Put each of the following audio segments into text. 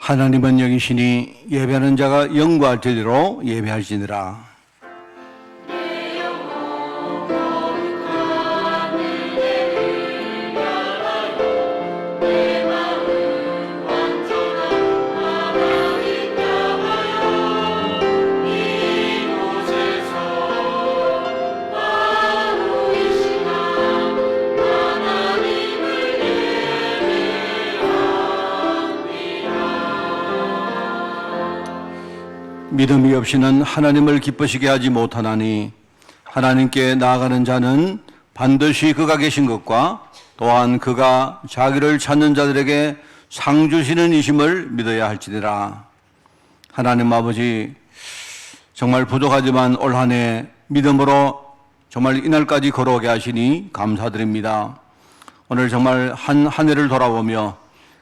하나님은 여기시니 예배하는 자가 영과 진리로 예배할지니라. 믿음이 없이는 하나님을 기쁘시게 하지 못하나니 하나님께 나아가는 자는 반드시 그가 계신 것과 또한 그가 자기를 찾는 자들에게 상 주시는 이심을 믿어야 할지니라. 하나님 아버지, 정말 부족하지만 올 한 해 믿음으로 정말 이날까지 걸어오게 하시니 감사드립니다. 오늘 정말 한 해를 돌아보며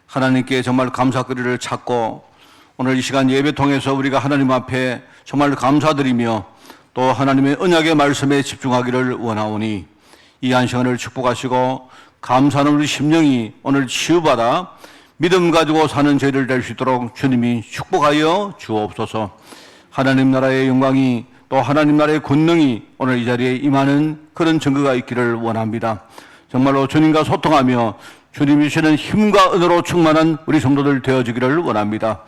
하나님께 정말 감사거리를 찾고 오늘 이 시간 예배 통해서 우리가 하나님 앞에 정말 감사드리며 또 하나님의 언약의 말씀에 집중하기를 원하오니 이 한 시간을 축복하시고 감사하는 우리 심령이 오늘 치유받아 믿음 가지고 사는 저희들 될 수 있도록 주님이 축복하여 주옵소서. 하나님 나라의 영광이 또 하나님 나라의 권능이 오늘 이 자리에 임하는 그런 증거가 있기를 원합니다. 정말로 주님과 소통하며 주님이 주시는 힘과 은혜로 충만한 우리 성도들 되어지기를 원합니다.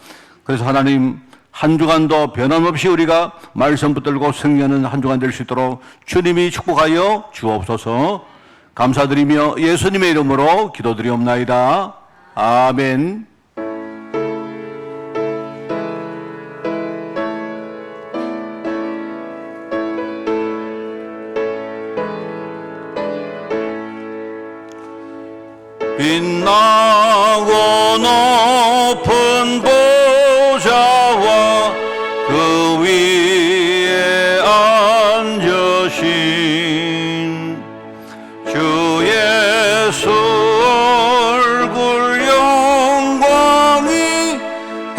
그래서 하나님 한 주간도 변함없이 우리가 말씀 붙들고 승리하는 한 주간 될 수 있도록 주님이 축복하여 주옵소서. 감사드리며 예수님의 이름으로 기도드리옵나이다. 아멘. 빛나고 높은 보좌와 그 위에 앉으신 주 예수 얼굴 영광이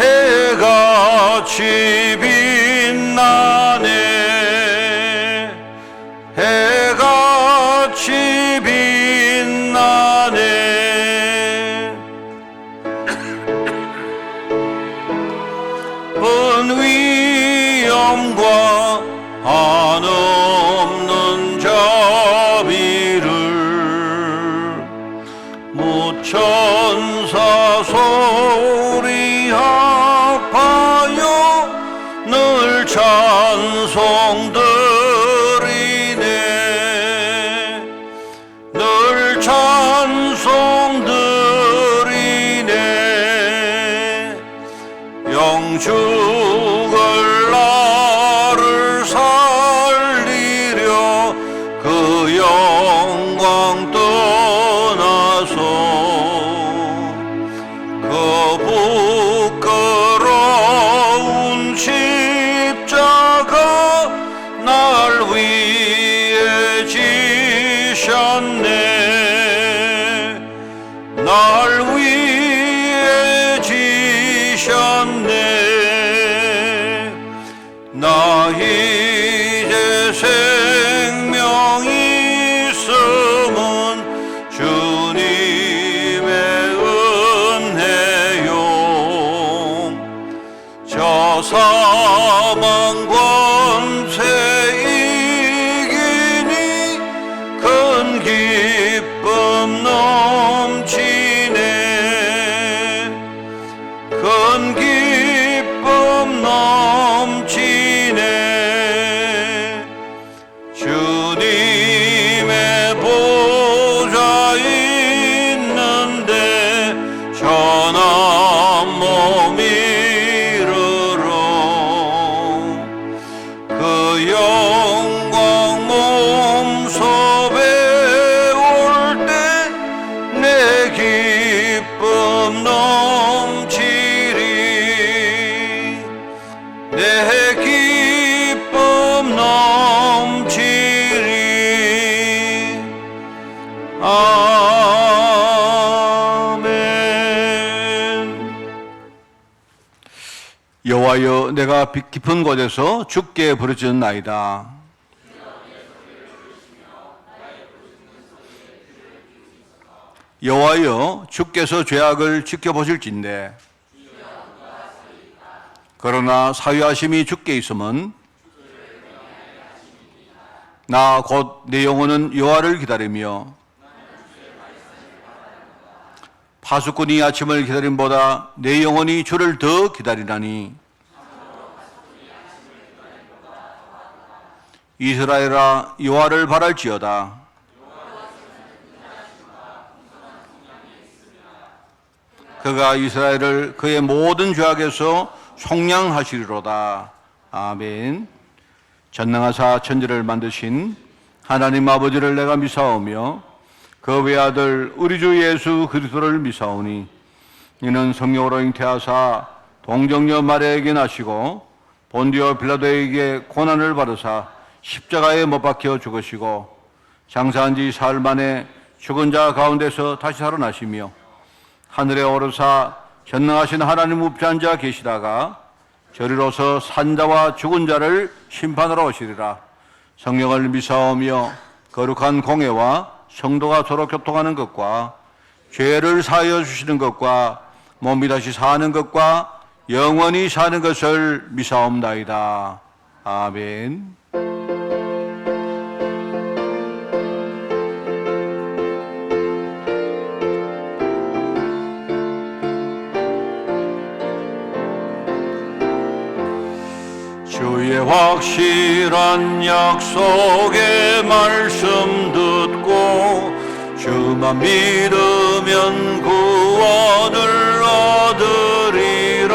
해같이 빛나네. 해같이 빛나네. 위엄과 한없는 자비를 무천사 소리 합하여 늘 찬송드리네. 늘 찬송드리네. 영죽을 나를 살리려 그 영광 떠나서 그 부끄러운 십자가 날 위해 지셨네. 날 위해 지셨네. 나 이제 생명이 있음은 주님의 은혜요. 저 사망 권세 이기니 큰 기쁨 넘치네. 큰 기쁨 넘치네. 주님의 보좌 있는데 전한 몸 이르러 그 영광 몸섭에 올 때 내 기쁨 넘치리. 내 기쁨 넘치리. 아멘. 여호와여, 내가 깊은 곳에서 주께 부르짖나이다. 여호와여, 주께서 죄악을 지켜보실진대 그러나 사유하심이 주께 있음은 나 곧 내 영혼은 여호와를 기다리며 파수꾼이 아침을 기다림보다 내 영혼이 주를 더 기다리나니 이스라엘아 여호와를 바랄지어다. 그가 이스라엘을 그의 모든 죄악에서 속량하시리로다. 아멘. 전능하사 천지를 만드신 하나님 아버지를 내가 미사오며 그 외아들 우리 주 예수 그리스도를 미사오니 이는 성령으로 잉태하사 동정녀 마리아에게 나시고 본디오 빌라도에게 고난을 받으사 십자가에 못 박혀 죽으시고 장사한 지 사흘 만에 죽은 자 가운데서 다시 살아나시며 하늘에 오르사 전능하신 하나님 우편에 앉아 계시다가 저리로서 산자와 죽은 자를 심판하러 오시리라. 성령을 미사오며 거룩한 공회와 성도가 서로 교통하는 것과 죄를 사하여 주시는 것과 몸이 다시 사는 것과 영원히 사는 것을 미사옵나이다. 아멘. 주의 확실한 약속의 말씀 듣고 주만 믿으면 구원을 얻으리라.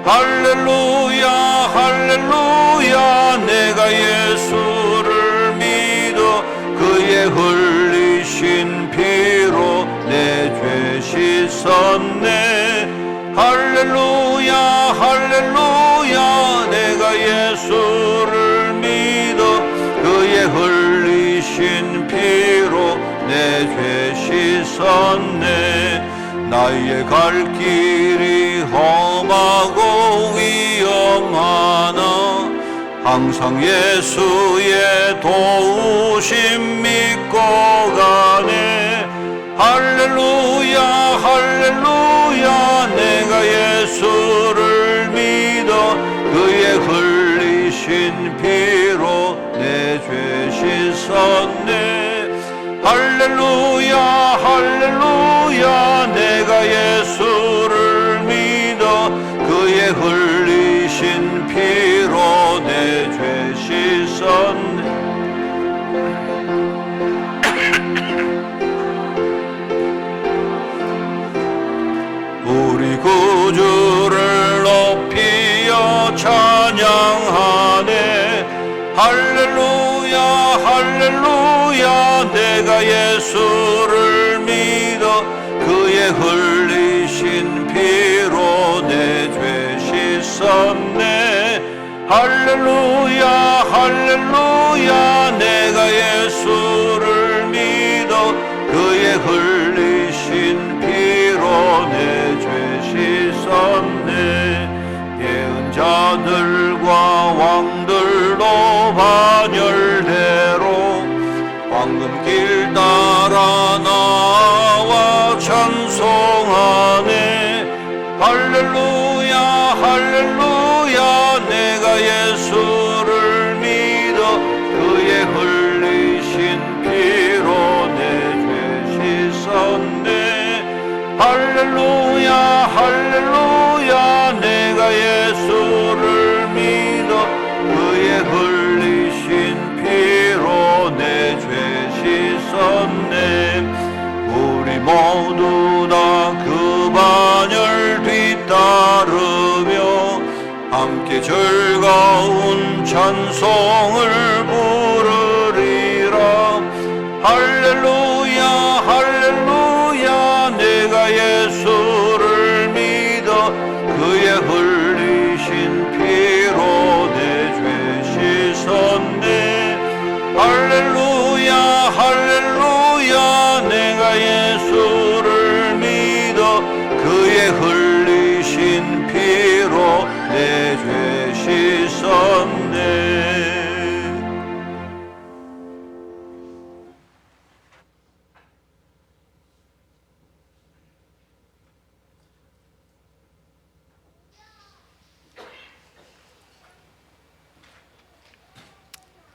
할렐루야 할렐루야 내가 예수를 믿어 그의 흘리신 피로 내 죄 씻었네. 할렐루야 할렐루야 내가 예수를 믿어 그의 흘리신 피로 내 죄 씻었네. 나의 갈 길이 험하고 위험하나 항상 예수의 도우심 믿고 가네. 할렐루야 할렐루야 내가 예수를 믿어 그의 흘리신 피로 내 죄 씻었네. 할렐루야 할렐루야 내가 예수를 믿어 그의 흘리신 피로 내 죄 씻었네. 우리 구주를 높이어 찬양하네. 할렐루야 할렐루야 내가 예수를 믿어 그의 흘리신 피로 내 죄 씻었네. 할렐루야 할렐루야 내가 예수를 믿어 그의 흘리신 피로 내 죄 씻었네. 예언 자들과 왕들도 반열대로 황금길 따라 나와 찬송하네. 할렐루야 할렐루야 내가 예수를 믿어 그의 흘리신 피로 내 죄 씻었네. 할렐루야 할렐루야 내가 예수를 믿어 그의 흘리신 피로 내 죄 씻었네. 우리 모두 다 그 반열 뒤따르며 함께 즐거운 찬송을 부르리라. 할렐루야 할렐루야 내가 예수를 믿어 그의 흘리신 피로 내 죄 씻었네. 할렐루야 할렐루야 내가 예수를 믿어 그의 흘리신 피로 내 죄 씻었네.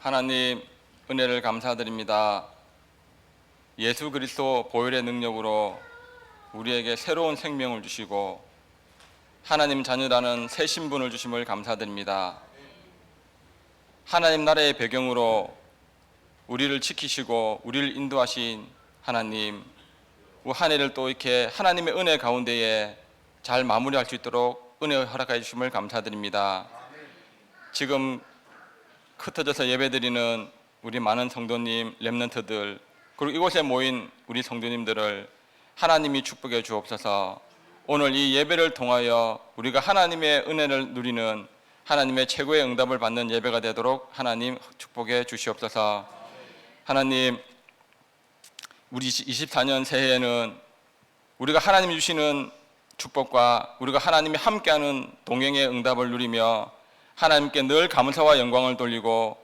하나님 은혜를 감사드립니다. 예수 그리스도 보혈의 능력으로 우리에게 새로운 생명을 주시고 하나님 자녀라는 새 신분을 주심을 감사드립니다. 하나님 나라의 배경으로 우리를 지키시고 우리를 인도하신 하나님, 한 해를 또 이렇게 하나님의 은혜 가운데에 잘 마무리할 수 있도록 은혜 허락해 주심을 감사드립니다. 지금 흩어져서 예배드리는 우리 많은 성도님, 렘넌트들, 그리고 이곳에 모인 우리 성도님들을 하나님이 축복해 주옵소서. 오늘 이 예배를 통하여 우리가 하나님의 은혜를 누리는 하나님의 최고의 응답을 받는 예배가 되도록 하나님 축복해 주시옵소서. 하나님, 우리 24년 새해에는 우리가 하나님이 주시는 축복과 우리가 하나님이 함께하는 동행의 응답을 누리며 하나님께 늘 감사와 영광을 돌리고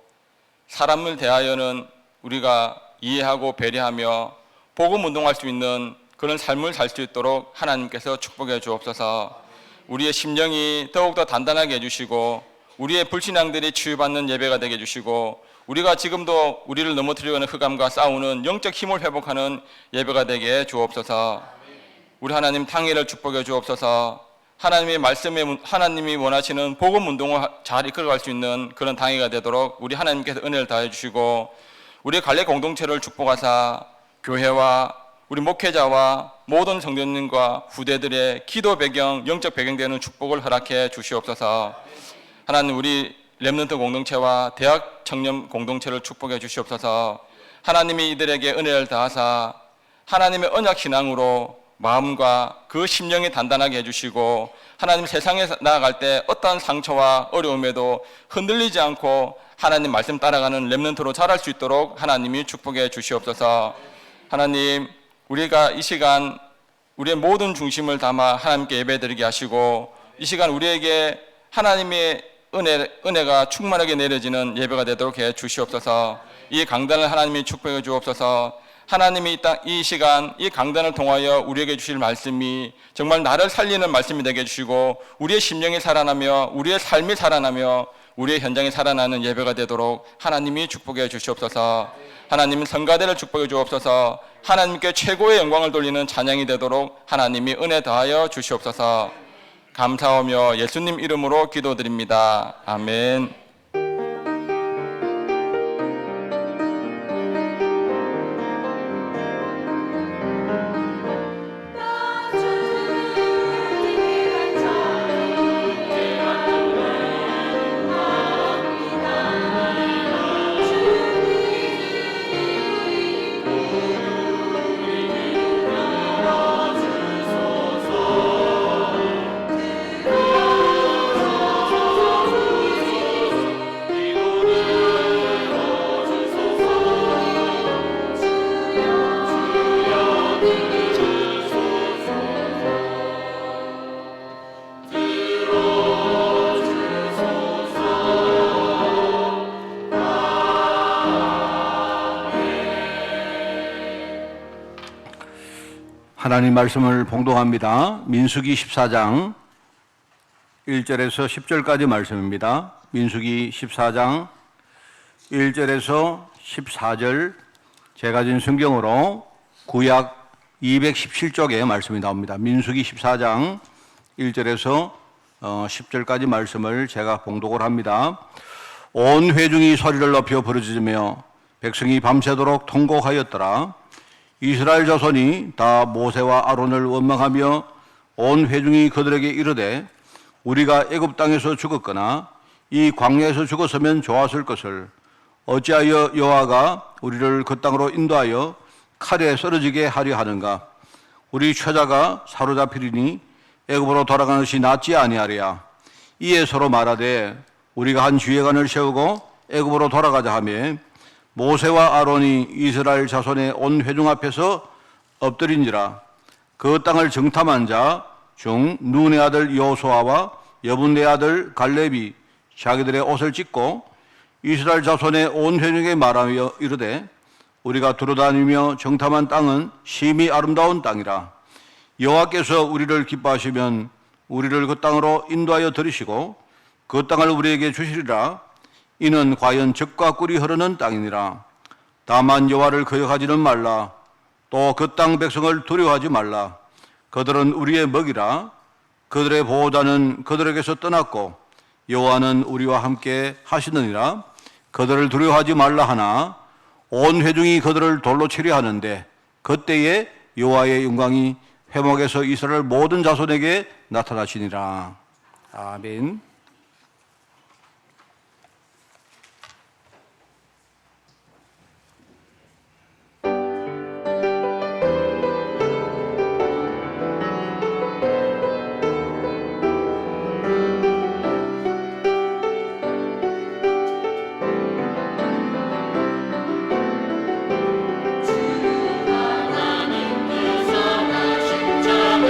사람을 대하여는 우리가 이해하고 배려하며 복음 운동할 수 있는 그런 삶을 살 수 있도록 하나님께서 축복해 주옵소서. 우리의 심령이 더욱더 단단하게 해주시고 우리의 불신앙들이 치유받는 예배가 되게 해주시고 우리가 지금도 우리를 넘어뜨리려고 하는 흑암과 싸우는 영적 힘을 회복하는 예배가 되게 주옵소서. 우리 하나님 당일을 축복해 주옵소서. 하나님의 말씀에 하나님이 원하시는 복음 운동을 잘 이끌어갈 수 있는 그런 당회가 되도록 우리 하나님께서 은혜를 다해 주시고 우리 갈래 공동체를 축복하사 교회와 우리 목회자와 모든 성도님과 후대들의 기도 배경, 영적 배경 되는 축복을 허락해 주시옵소서. 하나님 우리 렘넌트 공동체와 대학 청년 공동체를 축복해 주시옵소서. 하나님이 이들에게 은혜를 다하사 하나님의 언약 신앙으로 마음과 그 심령이 단단하게 해주시고 하나님 세상에 나아갈 때 어떠한 상처와 어려움에도 흔들리지 않고 하나님 말씀 따라가는 렘넌트로 자랄 수 있도록 하나님이 축복해 주시옵소서. 하나님 우리가 이 시간 우리의 모든 중심을 담아 하나님께 예배드리게 하시고 이 시간 우리에게 하나님의 은혜가 충만하게 내려지는 예배가 되도록 해 주시옵소서. 이 강단을 하나님이 축복해 주옵소서. 하나님이 이 시간 이 강단을 통하여 우리에게 주실 말씀이 정말 나를 살리는 말씀이 되게 해주시고 우리의 심령이 살아나며 우리의 삶이 살아나며 우리의 현장이 살아나는 예배가 되도록 하나님이 축복해 주시옵소서. 하나님 성가대를 축복해 주옵소서. 하나님께 최고의 영광을 돌리는 찬양이 되도록 하나님이 은혜 더하여 주시옵소서. 감사하며 예수님 이름으로 기도드립니다. 아멘. 하나님 말씀을 봉독합니다. 민수기 14장 1절에서 10절까지 말씀입니다. 민수기 14장 1절에서 14절 제가 진 성경으로 구약 217쪽에 말씀이 나옵니다. 민수기 14장 1절에서 10절까지 말씀을 제가 봉독을 합니다. 온 회중이 소리를 높여 부르짖으며 백성이 밤새도록 통곡하였더라. 이스라엘 자손이 다 모세와 아론을 원망하며 온 회중이 그들에게 이르되 우리가 애굽 땅에서 죽었거나 이 광야에서 죽었으면 좋았을 것을 어찌하여 여호와가 우리를 그 땅으로 인도하여 칼에 쓰러지게 하려 하는가? 우리 처자가 사로잡히리니 애굽으로 돌아가는 것이 낫지 아니하랴. 이에 서로 말하되 우리가 한 주예관을 세우고 애굽으로 돌아가자 하며 모세와 아론이 이스라엘 자손의 온 회중 앞에서 엎드린지라. 그 땅을 정탐한 자 중 눈의 아들 여호수아와 여분의 아들 갈렙이 자기들의 옷을 찢고 이스라엘 자손의 온 회중에게 말하며 이르되 우리가 두루다니며 정탐한 땅은 심히 아름다운 땅이라. 여호와께서 우리를 기뻐하시면 우리를 그 땅으로 인도하여 들이시고 그 땅을 우리에게 주시리라. 이는 과연 젖과 꿀이 흐르는 땅이니라. 다만 여호와를 거역하지는 말라. 또 그 땅 백성을 두려워하지 말라. 그들은 우리의 먹이라. 그들의 보호자는 그들에게서 떠났고 여호와는 우리와 함께 하시느니라. 그들을 두려워하지 말라 하나 온 회중이 그들을 돌로 치려 하는데 그때에 여호와의 영광이 회목에서 이스라엘 모든 자손에게 나타나시니라. 아멘. 하나님께서 나신 자는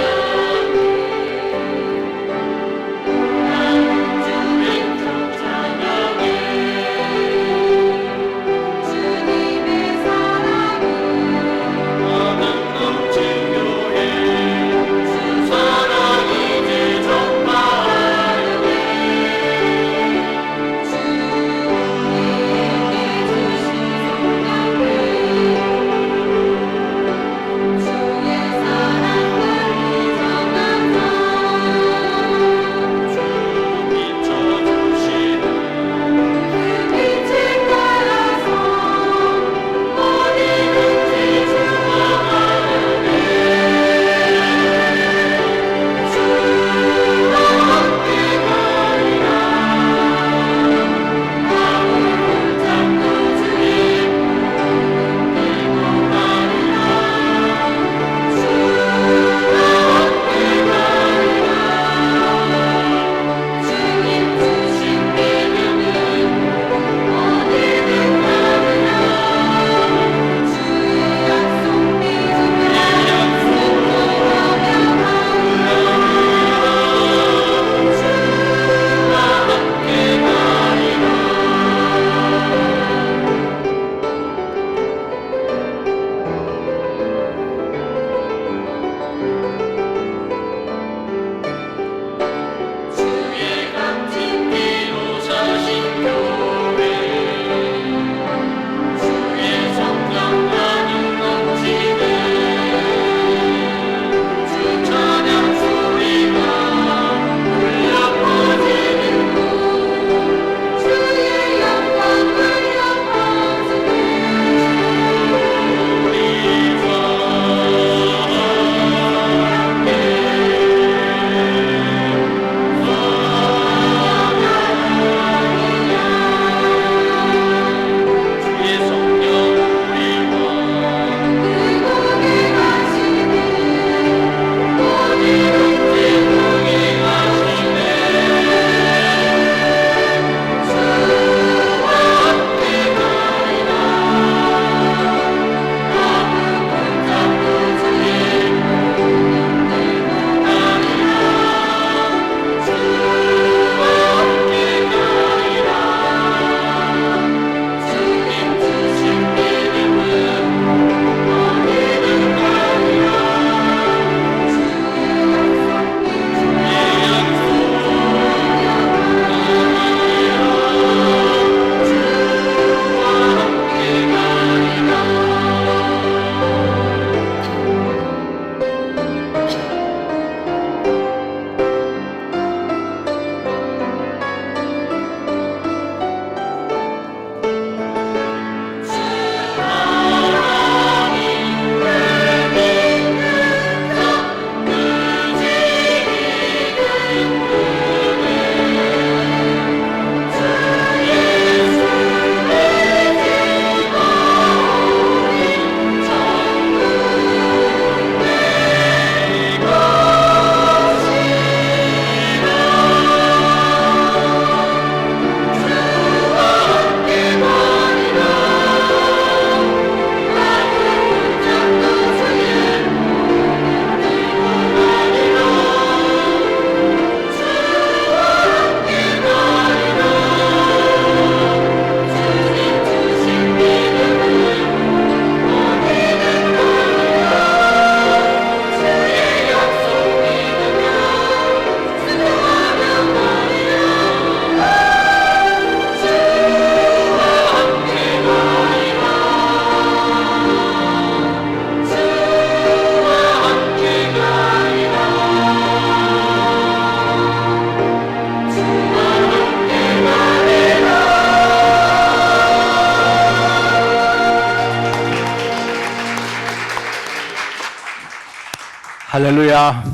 할렐루야.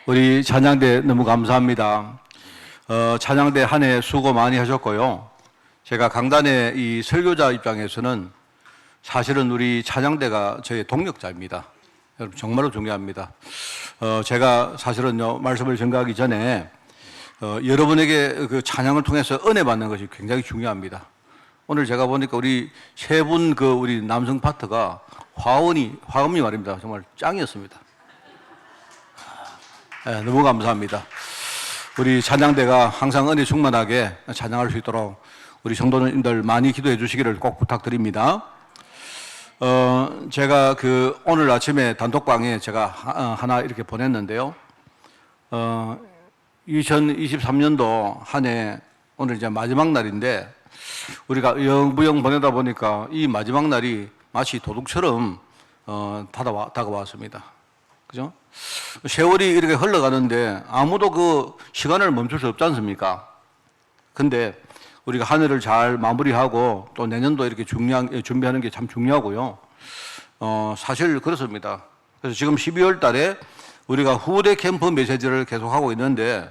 우리 찬양대 너무 감사합니다. 찬양대 한 해 수고 많이 하셨고요. 제가 강단의 이 설교자 입장에서는 사실은 우리 찬양대가 저의 동력자입니다. 여러분 정말로 중요합니다. 제가 사실은요 말씀을 전가하기 전에 여러분에게 그 찬양을 통해서 은혜 받는 것이 굉장히 중요합니다. 오늘 제가 보니까 우리 세 분 그 우리 남성 파트가 화음이 말입니다. 정말 짱이었습니다. 네, 너무 감사합니다. 우리 찬양대가 항상 은혜 충만하게 찬양할 수 있도록 우리 성도님들 많이 기도해 주시기를 꼭 부탁드립니다. 제가 그 오늘 아침에 단톡방에 제가 하나 이렇게 보냈는데요. 2023년도 한 해 오늘 이제 마지막 날인데 우리가 영부영 보내다 보니까 이 마지막 날이 마치 도둑처럼 다가왔습니다. 그죠? 세월이 이렇게 흘러가는데 아무도 그 시간을 멈출 수 없지 않습니까? 근데 우리가 한 해를 잘 마무리하고 또 내년도 이렇게 준비하는 게 참 중요하고요. 사실 그렇습니다. 그래서 지금 12월 달에 우리가 후대 캠프 메시지를 계속하고 있는데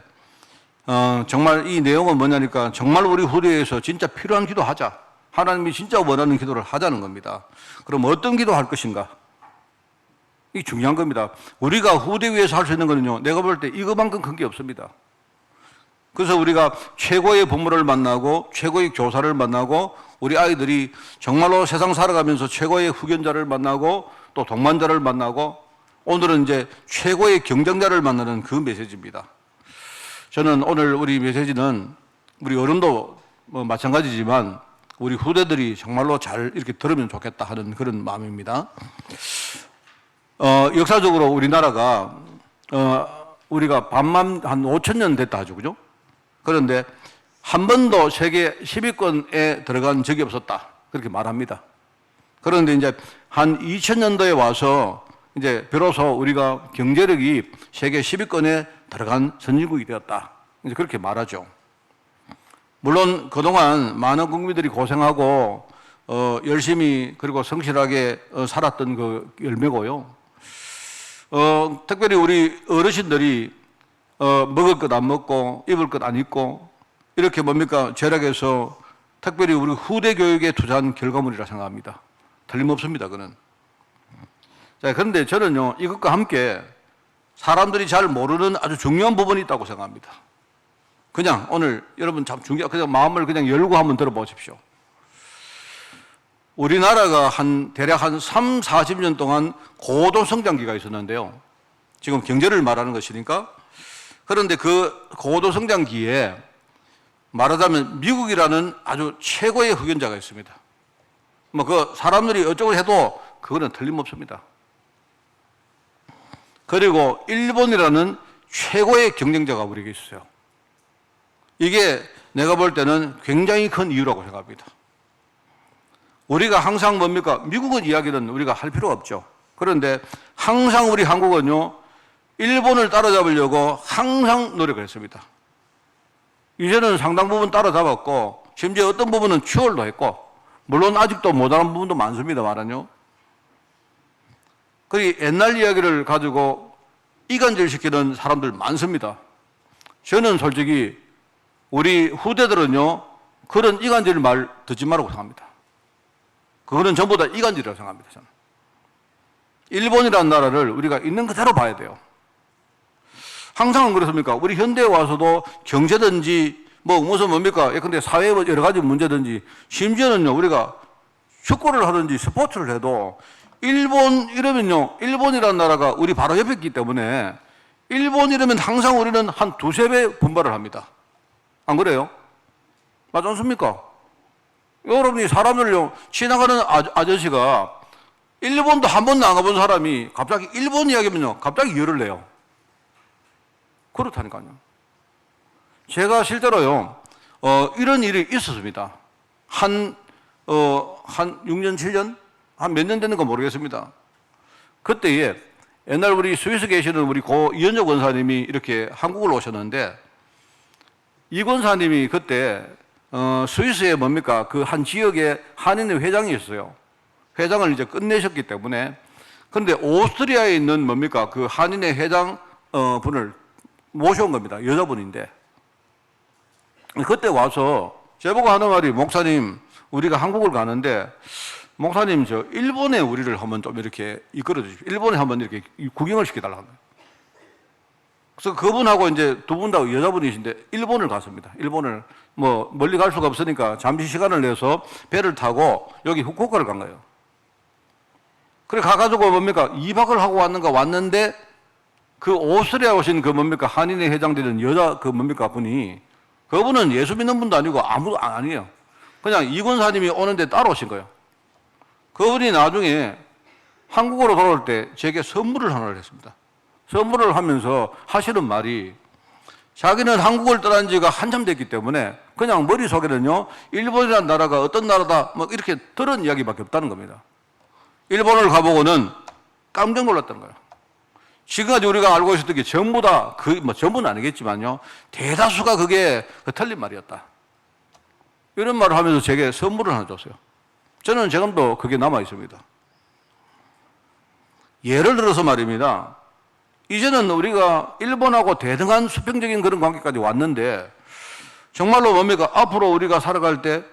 정말 이 내용은 뭐냐니까 정말 우리 후대에서 진짜 필요한 기도 하자. 하나님이 진짜 원하는 기도를 하자는 겁니다. 그럼 어떤 기도 할 것인가? 이 중요한 겁니다. 우리가 후대 위에서 할 수 있는 거는요, 내가 볼 때 이거만큼 큰 게 없습니다. 그래서 우리가 최고의 부모를 만나고 최고의 교사를 만나고 우리 아이들이 정말로 세상 살아가면서 최고의 후견자를 만나고 또 동반자를 만나고 오늘은 이제 최고의 경쟁자를 만나는 그 메시지입니다. 저는 오늘 우리 메시지는 우리 어른도 뭐 마찬가지지만 우리 후대들이 정말로 잘 이렇게 들으면 좋겠다 하는 그런 마음입니다. 역사적으로 우리나라가 우리가 반만 한 5,000년 됐다 하죠, 그죠? 그런데 한 번도 세계 10위권에 들어간 적이 없었다 그렇게 말합니다. 그런데 이제 한 2000년도에 와서 이제 비로소 우리가 경제력이 세계 10위권에 들어간 선진국이 되었다 이제 그렇게 말하죠. 물론 그동안 많은 국민들이 고생하고 열심히 그리고 성실하게 살았던 그 열매고요. 특별히 우리 어르신들이 먹을 것 안 먹고 입을 것 안 입고 이렇게 뭡니까 절약해서 특별히 우리 후대 교육에 투자한 결과물이라 생각합니다. 틀림없습니다. 그는. 자, 그런데 저는요 이것과 함께 사람들이 잘 모르는 아주 중요한 부분이 있다고 생각합니다. 그냥 오늘 여러분 참 그냥 마음을 그냥 열고 한번 들어보십시오. 우리나라가 대략 한 3, 40년 동안 고도 성장기가 있었는데요. 지금 경제를 말하는 것이니까. 그런데 그 고도 성장기에 말하자면 미국이라는 아주 최고의 흑연자가 있습니다. 뭐 그 사람들이 어쩌고 해도 그거는 틀림없습니다. 그리고 일본이라는 최고의 경쟁자가 우리에게 있어요. 이게 내가 볼 때는 굉장히 큰 이유라고 생각합니다. 우리가 항상 뭡니까? 미국은 이야기는 우리가 할 필요가 없죠. 그런데 항상 우리 한국은요, 일본을 따라잡으려고 항상 노력을 했습니다. 이제는 상당 부분 따라잡았고, 심지어 어떤 부분은 추월도 했고, 물론 아직도 못하는 부분도 많습니다만은요. 그리고 옛날 이야기를 가지고 이간질시키는 사람들 많습니다. 저는 솔직히 우리 후대들은요, 그런 이간질 말 듣지 말라고 생각합니다. 그거는 전부 다 이간질이라고 생각합니다. 저는. 일본이라는 나라를 우리가 있는 그대로 봐야 돼요. 항상 그렇습니까? 우리 현대에 와서도 경제든지 무슨 뭡니까? 예컨대 사회 여러 가지 문제든지 심지어는요 우리가 축구를 하든지 스포츠를 해도 일본 이러면요 일본이라는 나라가 우리 바로 옆에 있기 때문에 일본 이러면 항상 우리는 한 두세 배 분발을 합니다. 안 그래요? 맞지 않습니까? 여러분이 사람들요 지나가는 아저씨가 일본도 한 번도 안 가본 사람이 갑자기 일본 이야기하면요 갑자기 열을 내요. 그렇다니까요. 제가 실제로요 이런 일이 있었습니다. 한 6년 7년 한 몇 년 되는 건 모르겠습니다. 그때에 옛날 우리 스위스 계시는 우리 고 이현적 원사님이 이렇게 한국을 오셨는데 이 권사님이 그때 스위스에 뭡니까 그 한 지역에 한인회 회장이었어요. 회장을 이제 끝내셨기 때문에 그런데 오스트리아에 있는 뭡니까? 그 한인회 회장 분을 모셔온 겁니다. 여자분인데. 그때 와서 제보고 하는 말이, 목사님, 우리가 한국을 가는데, 목사님, 저 일본에 우리를 한번 좀 이렇게 이끌어 주십시오. 일본에 한번 이렇게 구경을 시켜달라고 합니다. 그래서 그분하고 이제 두 분 다 여자분이신데 일본을 갔습니다. 일본을 뭐 멀리 갈 수가 없으니까 잠시 시간을 내서 배를 타고 여기 후쿠오카를 간 거예요. 그래 가가지고 뭡니까 2박을 하고 왔는데 그 오스트리아 오신 그 뭡니까 한인회 회장 되는 여자 그 뭡니까 분이, 그분은 예수 믿는 분도 아니고 아무도 아니에요. 그냥 이권사님이 오는데 따라오신 거예요. 그분이 나중에 한국으로 돌아올 때 제게 선물을 하나를 했습니다. 선물을 하면서 하시는 말이, 자기는 한국을 떠난 지가 한참 됐기 때문에 그냥 머릿속에는요 일본이라는 나라가 어떤 나라다 뭐 이렇게 들은 이야기밖에 없다는 겁니다. 일본을 가보고는 깜짝 놀랐다는 거예요. 지금까지 우리가 알고 있었던 게 전부 다, 뭐 전부는 아니겠지만요, 대다수가 그게 틀린 말이었다. 이런 말을 하면서 제게 선물을 하나 줬어요. 저는 지금도 그게 남아 있습니다. 예를 들어서 말입니다. 이제는 우리가 일본하고 대등한 수평적인 그런 관계까지 왔는데, 정말로 뭡니까? 앞으로 우리가 살아갈 때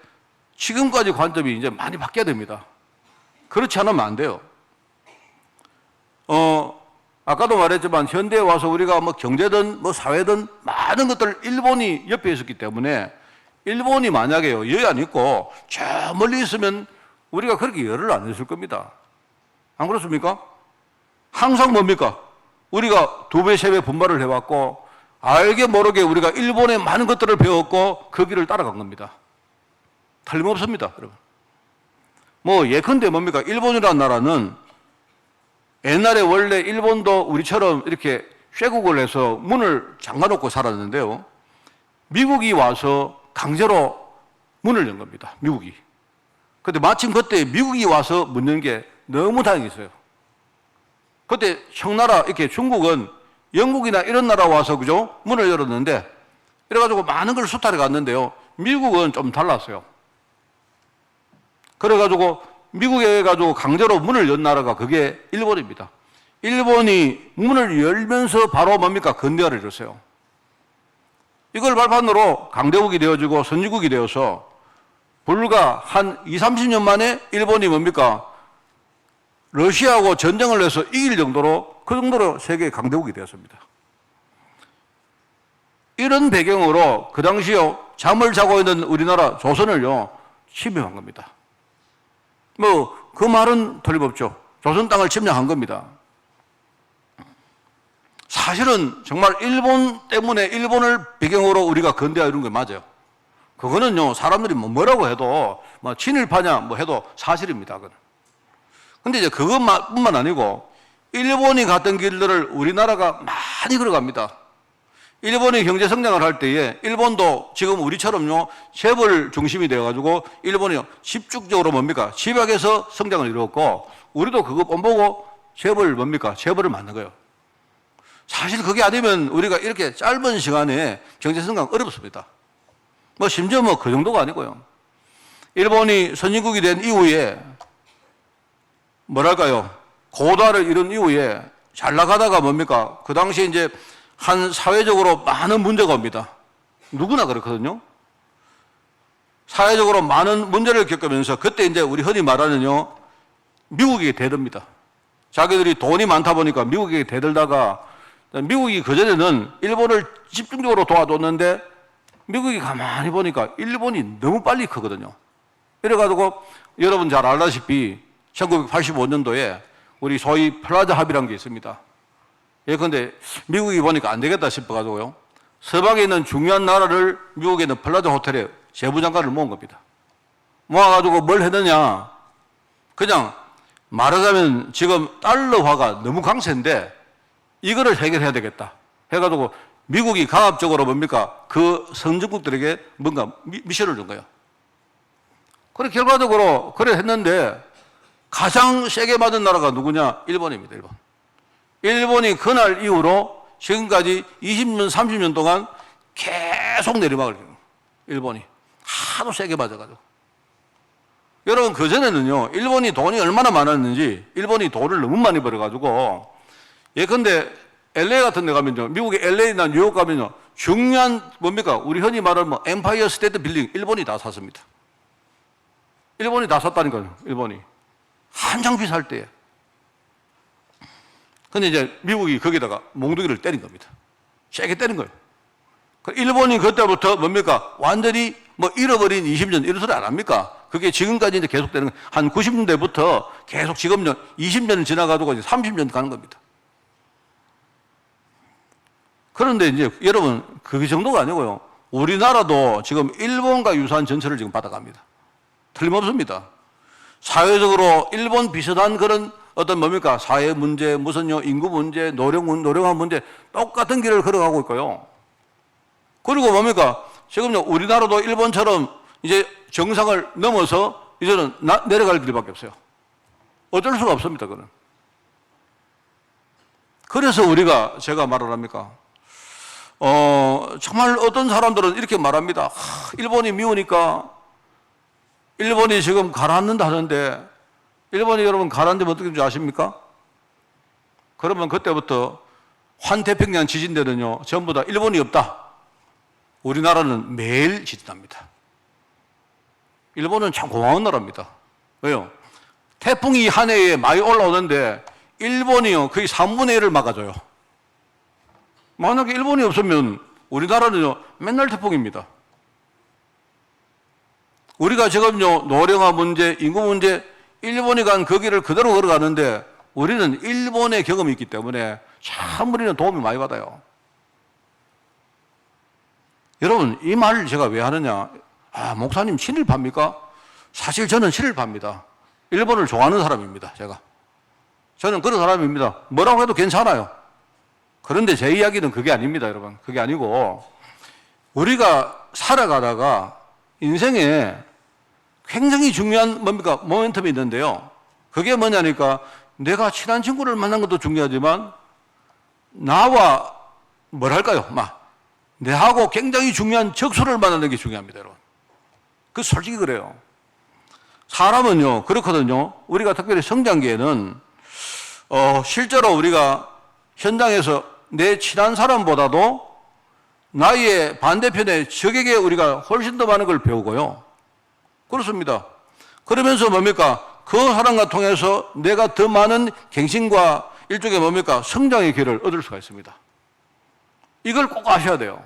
지금까지 관점이 이제 많이 바뀌어야 됩니다. 그렇지 않으면 안 돼요. 아까도 말했지만 현대에 와서 우리가 뭐 경제든 뭐 사회든 많은 것들 일본이 옆에 있었기 때문에, 일본이 만약에요 여기 안 있고 저 멀리 있으면 우리가 그렇게 열을 안 했을 겁니다. 안 그렇습니까? 항상 뭡니까? 우리가 2배, 3배 분발을 해왔고, 알게 모르게 우리가 일본의 많은 것들을 배웠고 그 길을 따라간 겁니다. 틀림없습니다, 여러분. 뭐 예컨대 뭡니까? 일본이라는 나라는 옛날에 원래 일본도 우리처럼 이렇게 쇠국을 해서 문을 잠가놓고 살았는데요, 미국이 와서 강제로 문을 연 겁니다. 미국이. 근데 마침 그때 미국이 와서 문 연 게 너무 다행이었어요. 그때 청나라, 이렇게 중국은 영국이나 이런 나라 와서 그죠? 문을 열었는데, 이래가지고 많은 걸 수탈해 갔는데요, 미국은 좀 달랐어요. 그래가지고 미국에 가지고 강제로 문을 연 나라가 그게 일본입니다. 일본이 문을 열면서 바로 뭡니까? 근대화를 이뤘어요. 이걸 발판으로 강대국이 되어지고 선진국이 되어서 불과 한 20, 30년 만에 일본이 뭡니까? 러시아하고 전쟁을 해서 이길 정도로, 그 정도로 세계 강대국이 되었습니다. 이런 배경으로 그 당시요 잠을 자고 있는 우리나라 조선을요 침입한 겁니다. 뭐 그 말은 틀림없죠. 조선 땅을 침략한 겁니다. 사실은 정말 일본 때문에, 일본을 배경으로 우리가 근대화 이룬 게 맞아요. 그거는요 사람들이 뭐라고 해도 뭐 친일파냐 뭐 해도 사실입니다. 그건. 근데 이제 그것뿐만 아니고 일본이 갔던 길들을 우리나라가 많이 걸어갑니다. 일본이 경제 성장을 할 때에 일본도 지금 우리처럼요 재벌 중심이 되어가지고 일본이 집중적으로 뭡니까? 집약해서 성장을 이루었고, 우리도 그거 뻔보고 재벌 뭡니까? 재벌을 만든 거예요. 사실 그게 아니면 우리가 이렇게 짧은 시간에 경제 성장 어렵습니다. 뭐 심지어 뭐 그 정도가 아니고요. 일본이 선진국이 된 이후에 뭐랄까요? 고도화를 이룬 이후에 잘 나가다가 뭡니까? 그 당시에 이제 한 사회적으로 많은 문제가 옵니다. 누구나 그렇거든요. 사회적으로 많은 문제를 겪으면서 그때 이제 우리 흔히 말하는요, 미국에게 대듭니다. 자기들이 돈이 많다 보니까 미국에게 대들다가, 미국이 그전에는 일본을 집중적으로 도와줬는데 미국이 가만히 보니까 일본이 너무 빨리 크거든요. 이래가지고 여러분 잘 알다시피 1985년도에 우리 소위 플라자 합의라는 게 있습니다. 예컨대 미국이 보니까 안 되겠다 싶어가지고요, 서방에 있는 중요한 나라를 미국에 있는 플라자 호텔에 재무장관을 모은 겁니다. 모아가지고 뭘 했느냐, 그냥 말하자면 지금 달러화가 너무 강세인데 이거를 해결해야 되겠다 해가지고 미국이 강압적으로 뭡니까? 그 선진국들에게 뭔가 미션을 준 거예요. 그래 결과적으로 그래 했는데 가장 세게 맞은 나라가 누구냐? 일본입니다. 일본. 일본이 그날 이후로 지금까지 20년, 30년 동안 계속 내리막을 해요. 일본이. 하도 세게 맞아가지고. 여러분, 그전에는요, 일본이 돈이 얼마나 많았는지, 일본이 돈을 너무 많이 벌어가지고, 예컨대 LA 같은 데 가면요, 미국의 LA나 뉴욕 가면요, 중요한, 뭡니까? 우리 흔히 말하는 뭐, 엠파이어 스테이트 빌딩, 일본이 다 샀습니다. 일본이 다 샀다니까요, 일본이. 한 장피 살 때에. 근데 이제 미국이 거기다가 몽둥이를 때린 겁니다. 세게 때린 거예요. 일본이 그때부터 뭡니까? 완전히 뭐 잃어버린 20년 이런 소리 안 합니까? 그게 지금까지 이제 계속되는 거예요. 한 90년대부터 계속 지금요 20년을 지나가지고 이제 30년 가는 겁니다. 그런데 이제 여러분 그 정도가 아니고요. 우리나라도 지금 일본과 유사한 전철을 지금 받아갑니다. 틀림없습니다. 사회적으로 일본 비슷한 그런 어떤 뭡니까? 사회 문제, 무슨요, 인구 문제, 노령화 문제, 똑같은 길을 걸어가고 있고요. 그리고 뭡니까? 지금요, 우리나라도 일본처럼 이제 정상을 넘어서 이제는 내려갈 길밖에 없어요. 어쩔 수가 없습니다, 그는. 그래서 우리가 제가 말을 합니까? 정말 어떤 사람들은 이렇게 말합니다. 일본이 미우니까 일본이 지금 가라앉는다 하는데 일본이 여러분 가라앉으면 어떻게 되는지 아십니까? 그러면 그때부터 환태평양 지진대는요 전부 다 일본이 없다. 우리나라는 매일 지진합니다. 일본은 참 고마운 나라입니다. 왜요? 태풍이 한 해에 많이 올라오는데 일본이요 거의 3분의 1을 막아줘요. 만약에 일본이 없으면 우리나라는요 맨날 태풍입니다. 우리가 지금요 노령화 문제, 인구 문제, 일본이 간 그 길을 그대로 걸어가는데 우리는 일본의 경험이 있기 때문에 참 우리는 도움이 많이 받아요. 여러분 이 말을 제가 왜 하느냐? 목사님 친일파입니까? 사실 저는 친일파입니다. 일본을 좋아하는 사람입니다. 저는 그런 사람입니다. 뭐라고 해도 괜찮아요. 그런데 제 이야기는 그게 아닙니다, 여러분. 그게 아니고 우리가 살아가다가 인생에 굉장히 중요한 뭡니까? 모멘텀이 있는데요. 그게 뭐냐니까 내가 친한 친구를 만난 것도 중요하지만 나와 뭐랄까요? 내하고 굉장히 중요한 적수를 만나는 게 중요합니다, 여러분. 그 솔직히 그래요. 사람은요, 그렇거든요. 우리가 특별히 성장기에는 실제로 우리가 현장에서 내 친한 사람보다도 나의 반대편의 적에게 우리가 훨씬 더 많은 걸 배우고요. 그렇습니다. 그러면서 뭡니까? 그 사람과 통해서 내가 더 많은 갱신과 일종의 뭡니까? 성장의 길을 얻을 수가 있습니다. 이걸 꼭 아셔야 돼요.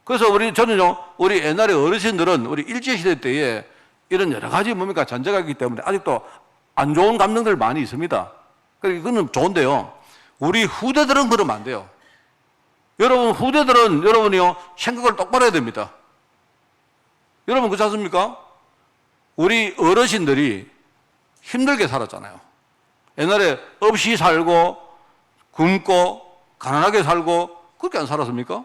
그래서 저는요, 우리 옛날에 어르신들은 우리 일제시대 때에 이런 여러 가지 뭡니까? 잔재가 있기 때문에 아직도 안 좋은 감정들 많이 있습니다. 그거는 좋은데요. 우리 후대들은 그러면 안 돼요. 여러분, 후대들은 여러분이요, 생각을 똑바로 해야 됩니다. 여러분, 그렇지 않습니까? 우리 어르신들이 힘들게 살았잖아요. 옛날에 없이 살고, 굶고, 가난하게 살고, 그렇게 안 살았습니까?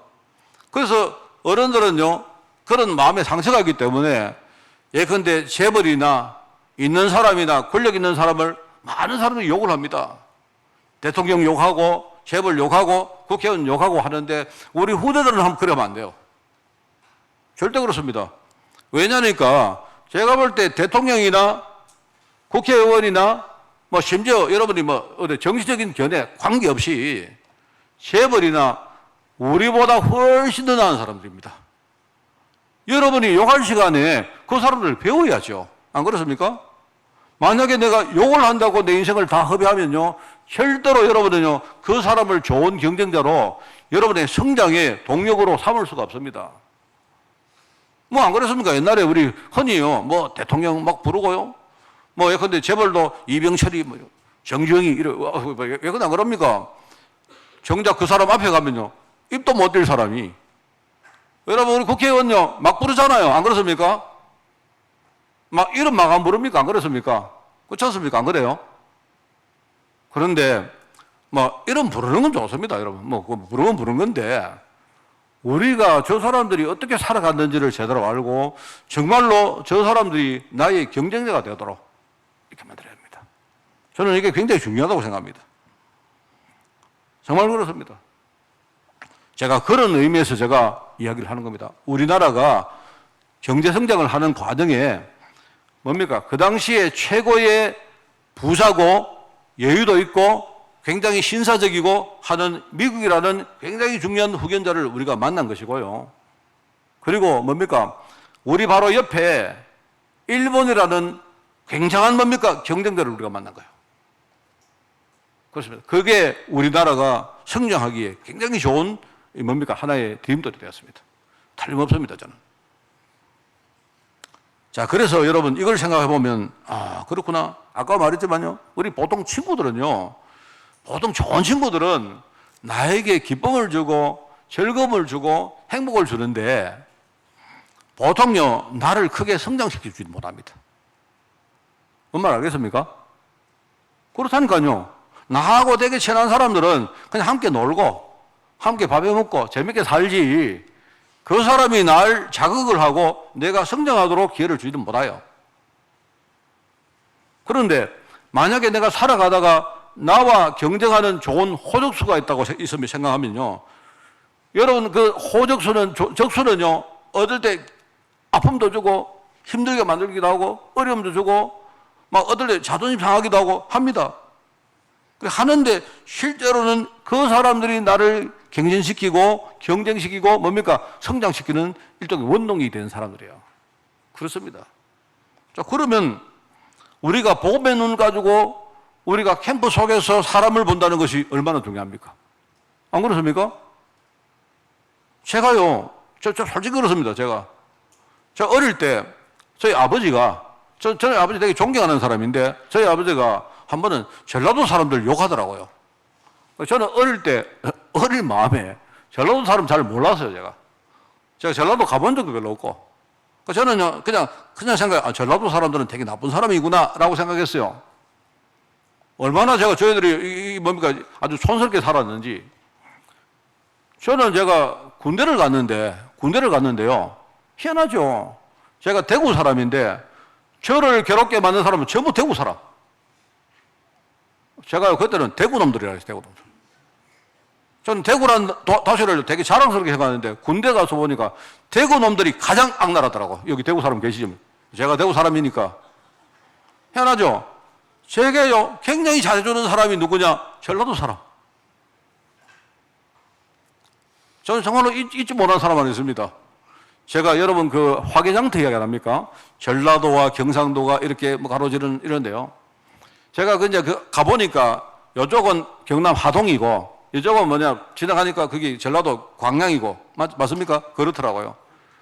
그래서 어른들은요, 그런 마음에 상처가 있기 때문에 예컨대 재벌이나 있는 사람이나 권력 있는 사람을 많은 사람들이 욕을 합니다. 대통령 욕하고, 재벌 욕하고, 국회의원 욕하고 하는데 우리 후대들은 한번 그러면 안 돼요. 절대 그렇습니다. 왜냐니까 제가 볼 때 대통령이나 국회의원이나 심지어 여러분이 정치적인 견해 관계없이 재벌이나 우리보다 훨씬 더 나은 사람들입니다. 여러분이 욕할 시간에 그 사람들을 배워야죠. 안 그렇습니까? 만약에 내가 욕을 한다고 내 인생을 다 허비하면요, 절대로 여러분은요, 그 사람을 좋은 경쟁자로 여러분의 성장의 동력으로 삼을 수가 없습니다. 안 그렇습니까? 옛날에 우리 흔히요, 대통령 막 부르고요, 예컨대 재벌도 이병철이, 정주영이, 왜 그건 안 그럽니까? 정작 그 사람 앞에 가면요, 입도 못 댈 사람이. 여러분, 우리 국회의원요, 막 부르잖아요. 안 그렇습니까? 이름 막 안 부릅니까? 안 그렇습니까? 그렇지 않습니까? 안 그래요? 그런데, 이름 부르는 건 좋습니다, 여러분. 부르면 부르는 건데, 우리가 저 사람들이 어떻게 살아갔는지를 제대로 알고, 정말로 저 사람들이 나의 경쟁자가 되도록 이렇게 만들어야 합니다. 저는 이게 굉장히 중요하다고 생각합니다. 정말 그렇습니다. 제가 그런 의미에서 제가 이야기를 하는 겁니다. 우리나라가 경제 성장을 하는 과정에 뭡니까? 그 당시에 최고의 부자고 여유도 있고 굉장히 신사적이고 하는 미국이라는 굉장히 중요한 후견자를 우리가 만난 것이고요. 그리고 뭡니까? 우리 바로 옆에 일본이라는 굉장한 뭡니까? 경쟁자를 우리가 만난 거예요. 그렇습니다. 그게 우리나라가 성장하기에 굉장히 좋은 뭡니까? 하나의 디딤돌이 되었습니다. 틀림없습니다, 저는. 자, 그래서 여러분 이걸 생각해 보면 아, 그렇구나. 아까 말했지만요. 우리 보통 친구들은요. 보통 좋은 친구들은 나에게 기쁨을 주고 즐거움을 주고 행복을 주는데 보통요. 나를 크게 성장시키지 못합니다. 뭔 말 알겠습니까? 그렇다니까요. 나하고 되게 친한 사람들은 그냥 함께 놀고 함께 밥해 먹고 재밌게 살지 그 사람이 날 자극을 하고 내가 성장하도록 기회를 주지는 못해요. 그런데 만약에 내가 살아가다가 나와 경쟁하는 좋은 호적수가 있다고 있으면 생각하면요. 여러분 그 호적수는 적수는요. 얻을 때 아픔도 주고 힘들게 만들기도 하고 어려움도 주고 막 얻을 때 자존심 상하기도 하고 합니다. 하는데 실제로는 그 사람들이 나를 경쟁시키고 경쟁시키고 뭡니까? 성장시키는 일종의 원동력이 되는 사람들이에요. 그렇습니다. 자, 그러면 우리가 복음의 눈 가지고 우리가 캠프 속에서 사람을 본다는 것이 얼마나 중요합니까? 안 그렇습니까? 제가요, 저 솔직히 그렇습니다. 저 어릴 때 저희 아버지가 저희 아버지 되게 존경하는 사람인데 저희 아버지가 한 번은 전라도 사람들 욕하더라고요. 저는 어릴 때, 어릴 마음에 전라도 사람 잘 몰랐어요, 제가 전라도 가본 적도 별로 없고. 저는 그냥 전라도 사람들은 되게 나쁜 사람이구나, 라고 생각했어요. 얼마나 저희들이, 뭡니까, 아주 촌스럽게 살았는지. 제가 군대를 갔는데요. 희한하죠. 제가 대구 사람인데, 저를 괴롭게 만든 사람은 전부 대구 사람. 제가 그때는 대구 놈들이라 했어요, 대구 놈들. 저는 대구란 도시를 되게 자랑스럽게 생각하는데 군대 가서 보니까 대구 놈들이 가장 악랄하더라고. 여기 대구 사람 계시지만. 제가 대구 사람이니까. 희한하죠? 제게요, 굉장히 잘해주는 사람이 누구냐? 전라도 사람. 저는 정말로 잊지 못할 사람 하나 있습니다. 제가 여러분 그 화개장터 이야기 안 합니까? 전라도와 경상도가 이렇게 가로지른 이런데요. 제가 이제 가보니까 이쪽은 경남 하동이고 이쪽은 지나가니까 그게 전라도 광양이고 맞습니까? 그렇더라고요.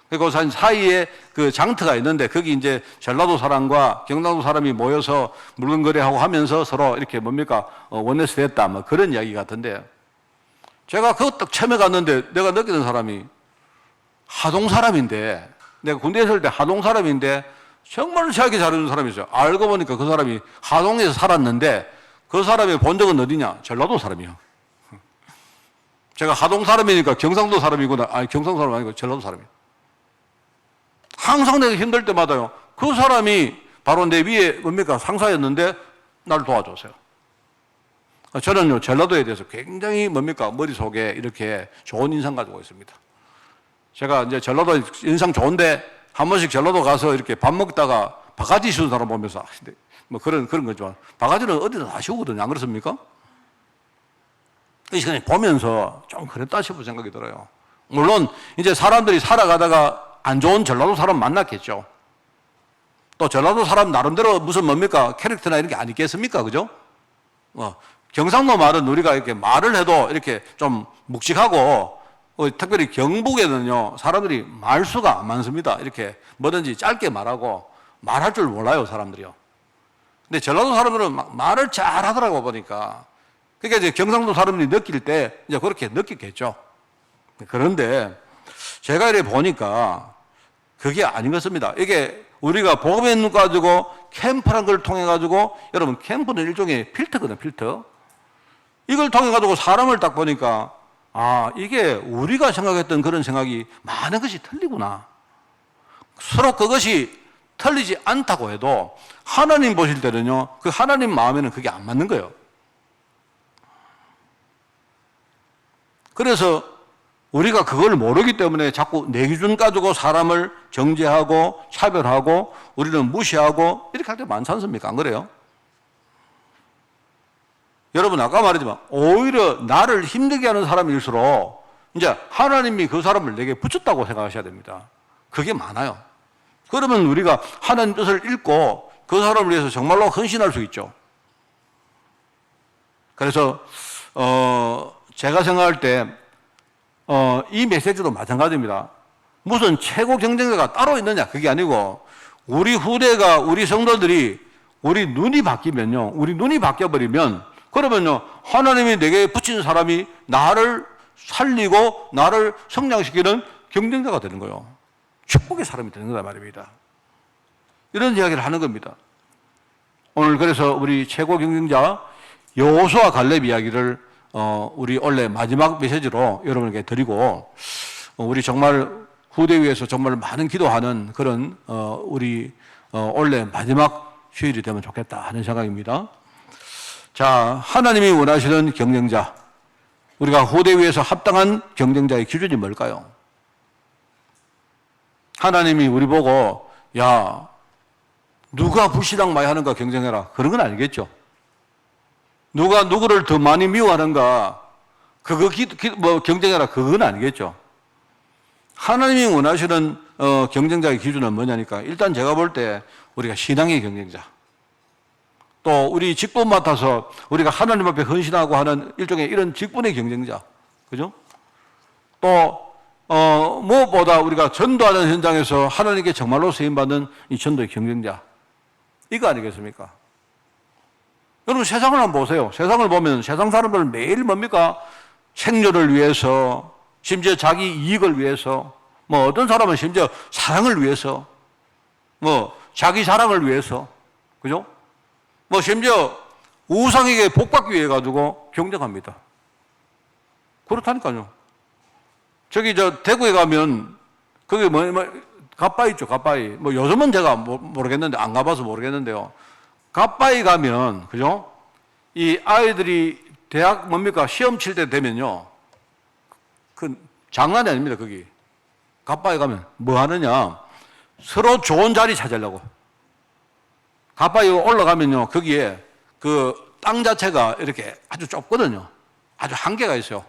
그리고 사이에 그 장터가 있는데 거기 이제 전라도 사람과 경상도 사람이 모여서 물건 거래하고 하면서 서로 이렇게 원내스 됐다 뭐 그런 이야기 같은데 제가 그거 딱 처음에 갔는데 내가 느끼는 사람이 하동 사람인데 내가 군대에 있을 때 하동 사람인데 정말 저에게 잘해주는 사람이 있어요. 알고 보니까 그 사람이 하동에서 살았는데 그 사람이 본 적은 어디냐? 전라도 사람이요. 제가 하동 사람이니까 경상도 사람이구나. 아니, 경상도 사람 아니고 전라도 사람이에요. 항상 내가 힘들 때마다요. 그 사람이 바로 내 위에 상사였는데 나를 도와줬어요. 저는요, 전라도에 대해서 굉장히 머릿속에 이렇게 좋은 인상 가지고 있습니다. 제가 이제 전라도 인상 좋은데 한 번씩 전라도 가서 이렇게 밥 먹다가 바가지 씌우는 사람 보면서 그런 거지만 바가지는 어디다 다 씌우거든요. 안 그렇습니까? 그냥 보면서 좀 그랬다 싶은 생각이 들어요. 물론 이제 사람들이 살아가다가 안 좋은 전라도 사람 만났겠죠. 또 전라도 사람 나름대로 무슨 캐릭터나 이런 게 아니겠습니까? 그죠? 경상도 말은 우리가 이렇게 말을 해도 이렇게 좀 묵직하고 특별히 경북에는요, 사람들이 말수가 많습니다. 이렇게 뭐든지 짧게 말하고 말할 줄 몰라요, 사람들이요. 근데 전라도 사람들은 말을 잘 하더라고 보니까. 그러니까 이제 경상도 사람들이 느낄 때 이제 그렇게 느끼겠죠. 그런데 제가 이렇게 보니까 그게 아닌 것 같습니다. 이게 우리가 복음의 눈 가지고 캠프란 걸 통해 가지고 여러분 캠프는 일종의 필터거든요, 필터. 이걸 통해 가지고 사람을 딱 보니까 아, 이게 우리가 생각했던 그런 생각이 많은 것이 틀리구나. 서로 그것이 틀리지 않다고 해도 하나님 보실 때는요, 그 하나님 마음에는 그게 안 맞는 거예요. 그래서 우리가 그걸 모르기 때문에 자꾸 내 기준 가지고 사람을 정죄하고 차별하고 우리는 무시하고 이렇게 할 때 많지 않습니까? 안 그래요? 여러분 아까 말했지만 오히려 나를 힘들게 하는 사람일수록 이제 하나님이 그 사람을 내게 붙였다고 생각하셔야 됩니다. 그게 많아요. 그러면 우리가 하나님 뜻을 읽고 그 사람을 위해서 정말로 헌신할 수 있죠. 그래서 제가 생각할 때 이 메시지도 마찬가지입니다. 무슨 최고 경쟁자가 따로 있느냐 그게 아니고 우리 후대가 우리 성도들이 우리 눈이 바뀌면요. 우리 눈이 바뀌어버리면 그러면요. 하나님이 내게 붙인 사람이 나를 살리고 나를 성장시키는 경쟁자가 되는 거예요. 축복의 사람이 되는 거다 말입니다. 이런 이야기를 하는 겁니다. 오늘 그래서 우리 최고 경쟁자 여호수아 갈렙 이야기를 우리 원래 마지막 메시지로 여러분에게 드리고 우리 정말 후대 위에서 정말 많은 기도하는 그런 우리 원래 마지막 휴일이 되면 좋겠다 하는 생각입니다. 자, 하나님이 원하시는 경쟁자, 우리가 후대 위에서 합당한 경쟁자의 기준이 뭘까요? 하나님이 우리 보고 야 누가 불신앙 많이 하는가 경쟁해라 그런 건 아니겠죠. 누가 누구를 더 많이 미워하는가 그거 경쟁해라 그건 아니겠죠. 하나님이 원하시는 경쟁자의 기준은 뭐냐니까 일단 제가 볼 때 우리가 신앙의 경쟁자, 또 우리 직분 맡아서 우리가 하나님 앞에 헌신하고 하는 일종의 이런 직분의 경쟁자, 그죠? 또 무엇보다 우리가 전도하는 현장에서 하나님께 정말로 쓰임받는 이 전도의 경쟁자, 이거 아니겠습니까? 여러분 세상을 한번 보세요. 세상을 보면 세상 사람들은 매일 뭡니까? 생존을 위해서, 심지어 자기 이익을 위해서, 뭐 어떤 사람은 심지어 사랑을 위해서, 뭐 자기 자랑을 위해서, 그죠? 뭐 심지어 우상에게 복받기 위해 가지고 경쟁합니다. 그렇다니까요. 저기 대구에 가면 거기 갓바위 있죠, 갓바위. 뭐 요즘은 제가 모르겠는데 안 가봐서 모르겠는데요. 갓바위 가면 그죠? 이 아이들이 대학 뭡니까 시험 칠 때 되면요, 그 장난이 아닙니다. 거기 갓바위 가면 뭐 하느냐? 서로 좋은 자리 찾으려고. 갓바위 올라가면요, 거기에 그 땅 자체가 이렇게 아주 좁거든요. 아주 한계가 있어요.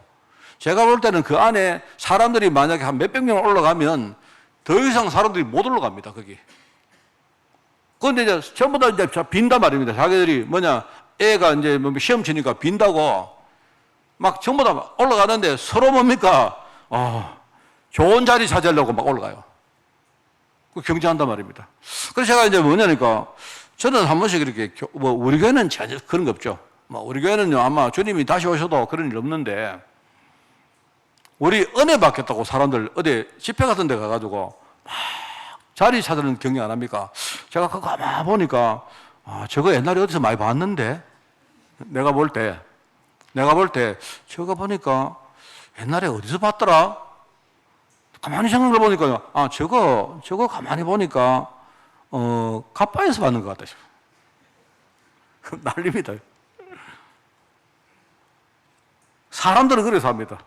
제가 볼 때는 그 안에 사람들이 만약에 한 몇백 명 올라가면 더 이상 사람들이 못 올라갑니다, 거기. 그런데 이제 전부 다 이제 빈단 말입니다. 자기들이 애가 이제 시험 치니까 빈다고 막 전부 다 올라가는데 서로 뭡니까? 좋은 자리 찾으려고 막 올라가요. 그 경쟁한단 말입니다. 그래서 제가 이제 뭐냐니까 저는 한 번씩 이렇게 우리 교회는 전혀 그런 거 없죠. 우리 교회는요, 아마 주님이 다시 오셔도 그런 일 없는데 우리 은혜 받겠다고 사람들 어디 집회 같은 데 가가지고 막 자리 찾으는 경쟁 안 합니까? 제가 그거 가만 보니까 저거 옛날에 어디서 많이 봤는데 내가 볼 때 저거 보니까 옛날에 어디서 봤더라? 가만히 생각해 보니까요, 저거 가만히 보니까 갓바에서 받는 것 같다. 난립니다. 사람들은 그래서 합니다.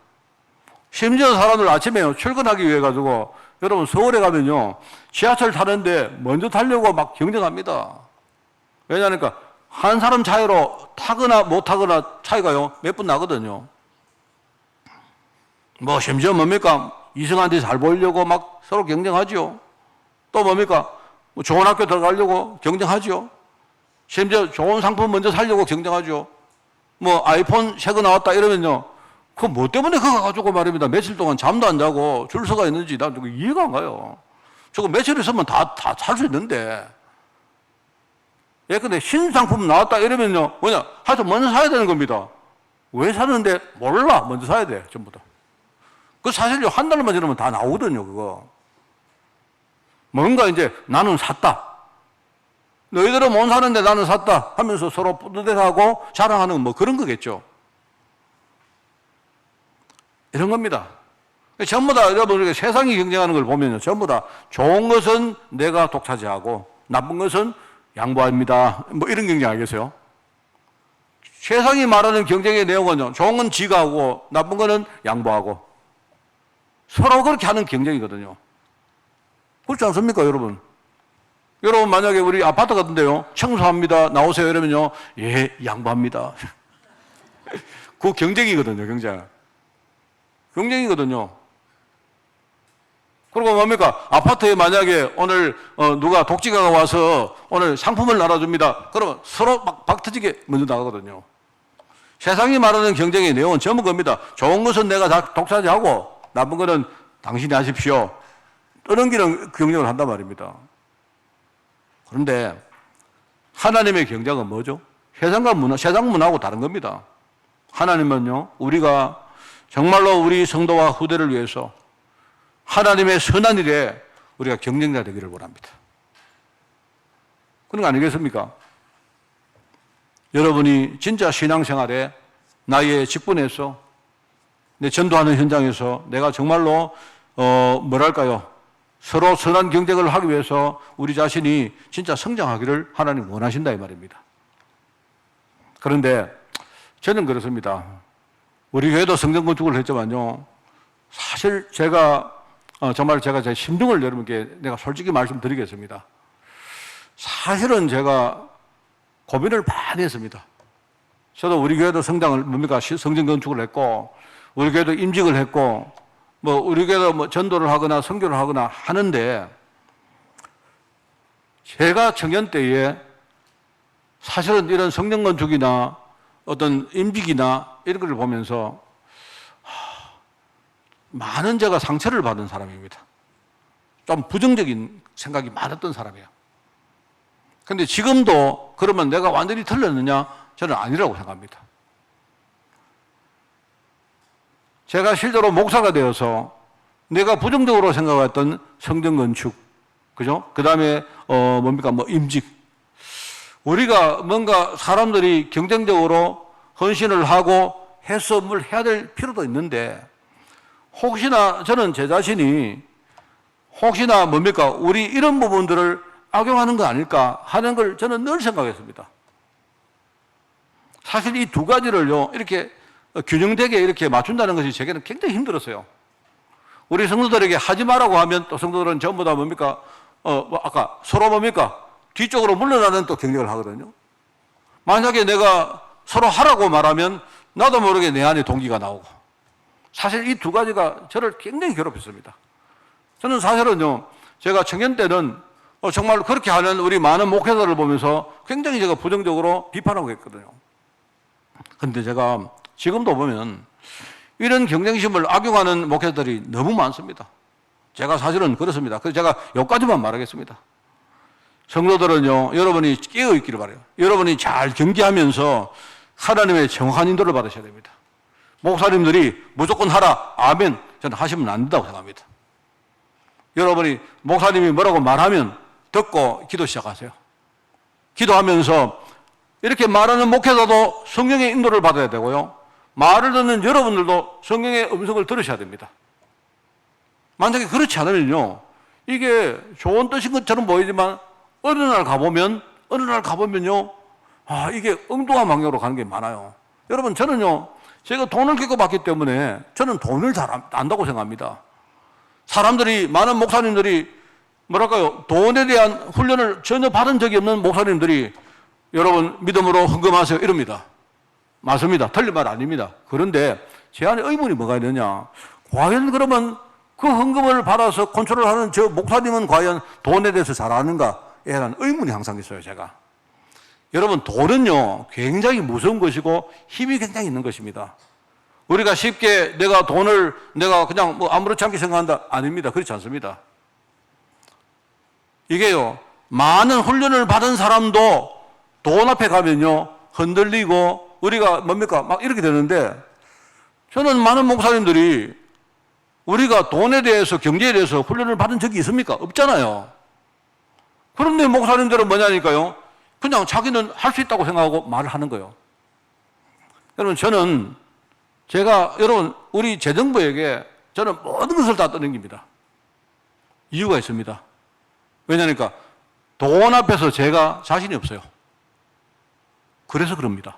심지어 사람들 아침에 출근하기 위해 가지고 여러분 서울에 가면요, 지하철 타는데 먼저 타려고 막 경쟁합니다. 왜냐하니까 한 사람 차이로 타거나 못 타거나 차이가요 몇 분 나거든요. 뭐 심지어 뭡니까? 이성한테 잘 보이려고 막 서로 경쟁하죠. 또 뭡니까? 뭐 좋은 학교 들어가려고 경쟁하죠. 심지어 좋은 상품 먼저 사려고 경쟁하죠. 뭐 아이폰 새 거 나왔다 이러면요, 그 뭐 때문에 그거 가지고 말입니다. 며칠 동안 잠도 안 자고 줄 서가 있는지 난 이해가 안 가요. 저거 며칠 있으면 다 살 수 있는데. 예, 근데 신상품 나왔다 이러면요, 하여튼 먼저 사야 되는 겁니다. 왜 사는데 몰라. 먼저 사야 돼, 전부 다. 그 사실요, 한 달만 지나면 다 나오거든요, 그거. 뭔가 이제 나는 샀다. 너희들은 못 사는데 나는 샀다 하면서 서로 뿌듯해하고 자랑하는 뭐 그런 거겠죠. 이런 겁니다. 전부 다 여러분 세상이 경쟁하는 걸 보면요, 전부 다 좋은 것은 내가 독차지하고 나쁜 것은 양보합니다. 뭐 이런 경쟁 알겠어요? 세상이 말하는 경쟁의 내용은요, 좋은 건 지가 하고 나쁜 거는 양보하고. 서로 그렇게 하는 경쟁이거든요. 그렇지 않습니까, 여러분? 여러분 만약에 우리 아파트 같은데요, 청소합니다, 나오세요 이러면요, 예, 양보합니다. 그 경쟁이거든요, 경쟁. 경쟁이거든요. 그리고 뭡니까? 아파트에 만약에 오늘 누가 독지가가 와서 오늘 상품을 나눠줍니다. 그러면 서로 막 터지게 먼저 나가거든요. 세상이 말하는 경쟁의 내용은 전부 겁니다. 좋은 것은 내가 다 독차지하고 나쁜 것은 당신이 하십시오. 떠넘기는 경쟁을 한단 말입니다. 그런데 하나님의 경쟁은 뭐죠? 세상 문화하고 다른 겁니다. 하나님은요, 우리가 정말로 우리 성도와 후대를 위해서 하나님의 선한 일에 우리가 경쟁자 되기를 원합니다. 그런 거 아니겠습니까? 여러분이 진짜 신앙생활에 나의 직분에서 내 전도하는 현장에서 내가 정말로 뭐랄까요? 서로 선한 경쟁을 하기 위해서 우리 자신이 진짜 성장하기를 하나님 원하신다 이 말입니다. 그런데 저는 그렇습니다. 우리 교회도 성전 건축을 했지만요. 사실 제가 정말 제가 제 심정을 여러분께 내가 솔직히 말씀드리겠습니다. 사실은 제가 고민을 많이 했습니다. 저도 우리 교회도 성전 건축을 했고, 우리 교회도 임직을 했고, 우리 교회도 전도를 하거나 선교를 하거나 하는데, 제가 청년 때에 사실은 이런 성전 건축이나 어떤 임직이나 이런 걸 보면서 많은 제가 상처를 받은 사람입니다. 좀 부정적인 생각이 많았던 사람이에요. 그런데 지금도 그러면 내가 완전히 틀렸느냐? 저는 아니라고 생각합니다. 제가 실제로 목사가 되어서 내가 부정적으로 생각했던 성전 건축, 그죠? 그 다음에, 임직. 우리가 뭔가 사람들이 경쟁적으로 헌신을 하고 해서 뭘 해야 될 필요도 있는데, 혹시나 저는 제 자신이 혹시나 우리 이런 부분들을 악용하는 거 아닐까 하는 걸 저는 늘 생각했습니다. 사실 이 두 가지를요, 이렇게 균형되게 이렇게 맞춘다는 것이 제게는 굉장히 힘들었어요. 우리 성도들에게 하지 마라고 하면 또 성도들은 전부 다 아까 서로 뒤쪽으로 물러나는 또 경쟁을 하거든요. 만약에 내가 서로 하라고 말하면 나도 모르게 내 안에 동기가 나오고. 사실 이 두 가지가 저를 굉장히 괴롭혔습니다. 저는 사실은요, 제가 청년 때는 정말 그렇게 하는 우리 많은 목회자를 보면서 굉장히 제가 부정적으로 비판하고 했거든요. 그런데 제가 지금도 보면 이런 경쟁심을 악용하는 목회자들이 너무 많습니다. 제가 사실은 그렇습니다. 그래서 제가 여기까지만 말하겠습니다. 성도들은요, 여러분이 깨어있기를 바라요. 여러분이 잘 경계하면서 하나님의 정확한 인도를 받으셔야 됩니다. 목사님들이 무조건 하라, 아멘, 저는 하시면 안 된다고 생각합니다. 여러분이 목사님이 뭐라고 말하면 듣고 기도 시작하세요. 기도하면서 이렇게 말하는 목회자도 성령의 인도를 받아야 되고요. 말을 듣는 여러분들도 성령의 음성을 들으셔야 됩니다. 만약에 그렇지 않으면요, 이게 좋은 뜻인 것처럼 보이지만 어느 날 가보면요, 이게 엉뚱한 방향으로 가는 게 많아요. 여러분, 저는요, 제가 돈을 겪어봤기 때문에 저는 돈을 잘 안다고 생각합니다. 사람들이, 많은 목사님들이 돈에 대한 훈련을 전혀 받은 적이 없는 목사님들이 여러분 믿음으로 헌금하세요 이럽니다. 맞습니다. 틀린 말 아닙니다. 그런데 제 안에 의문이 뭐가 있느냐? 과연 그러면 그 헌금을 받아서 컨트롤하는 저 목사님은 과연 돈에 대해서 잘 아는가에 대한 의문이 항상 있어요, 제가. 여러분, 돈은요, 굉장히 무서운 것이고 힘이 굉장히 있는 것입니다. 우리가 쉽게 내가 그냥 아무렇지 않게 생각한다. 아닙니다. 그렇지 않습니다. 이게요, 많은 훈련을 받은 사람도 돈 앞에 가면요, 흔들리고 우리가 막 이렇게 되는데, 저는 많은 목사님들이 우리가 돈에 대해서, 경제에 대해서 훈련을 받은 적이 있습니까? 없잖아요. 그런데 목사님들은 뭐냐니까요, 그냥 자기는 할 수 있다고 생각하고 말을 하는 거예요. 여러분, 여러분, 우리 재정부에게 저는 모든 것을 다 떠넘깁니다. 이유가 있습니다. 왜냐니까 돈 앞에서 제가 자신이 없어요. 그래서 그럽니다.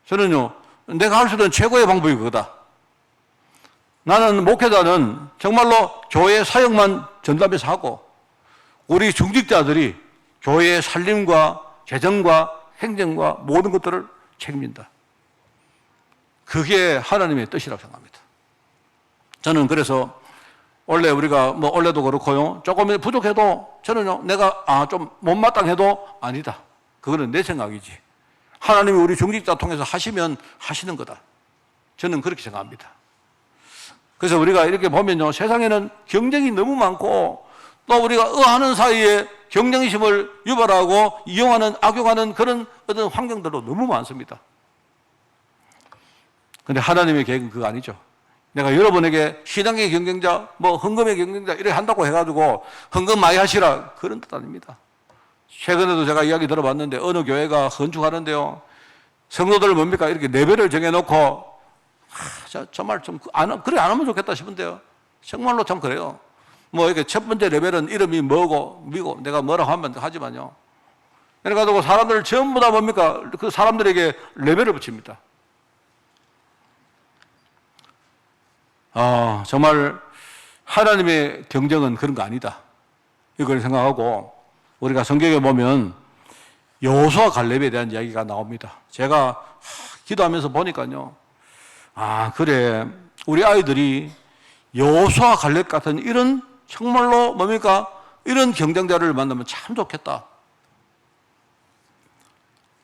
저는요, 내가 할 수 있는 최고의 방법이 그거다. 나는 목회자는 정말로 교회 사역만 전담해서 하고 우리 중직자들이 교회의 살림과 재정과 행정과 모든 것들을 책임진다. 그게 하나님의 뜻이라고 생각합니다. 저는 그래서 원래 우리가 원래도 그렇고요. 조금 부족해도 저는요, 내가 좀 못마땅해도 아니다. 그거는 내 생각이지. 하나님이 우리 중직자 통해서 하시면 하시는 거다. 저는 그렇게 생각합니다. 그래서 우리가 이렇게 보면요, 세상에는 경쟁이 너무 많고 또 우리가 하는 사이에 경쟁심을 유발하고 이용하는, 악용하는 그런 어떤 환경들도 너무 많습니다. 그런데 하나님의 계획은 그거 아니죠. 내가 여러분에게 신앙의 경쟁자, 헌금의 경쟁자 이렇게 한다고 해가지고 헌금 많이 하시라, 그런 뜻 아닙니다. 최근에도 제가 이야기 들어봤는데 어느 교회가 건축하는데요, 성도들 뭡니까? 이렇게 레벨을 정해놓고 정말 그래 안 하면 좋겠다 싶은데요. 정말로 참 그래요. 이렇게 첫 번째 레벨은 이름이 미고 내가 뭐라고 하면 하지만요. 그래가지고 사람들 전부 다 뭡니까? 그 사람들에게 레벨을 붙입니다. 정말 하나님의 경쟁은 그런 거 아니다. 이걸 생각하고 우리가 성경에 보면 여호수아 갈렙에 대한 이야기가 나옵니다. 제가 기도하면서 보니까요. 그래. 우리 아이들이 여호수아 갈렙 같은 이런 정말로 이런 경쟁자를 만나면 참 좋겠다.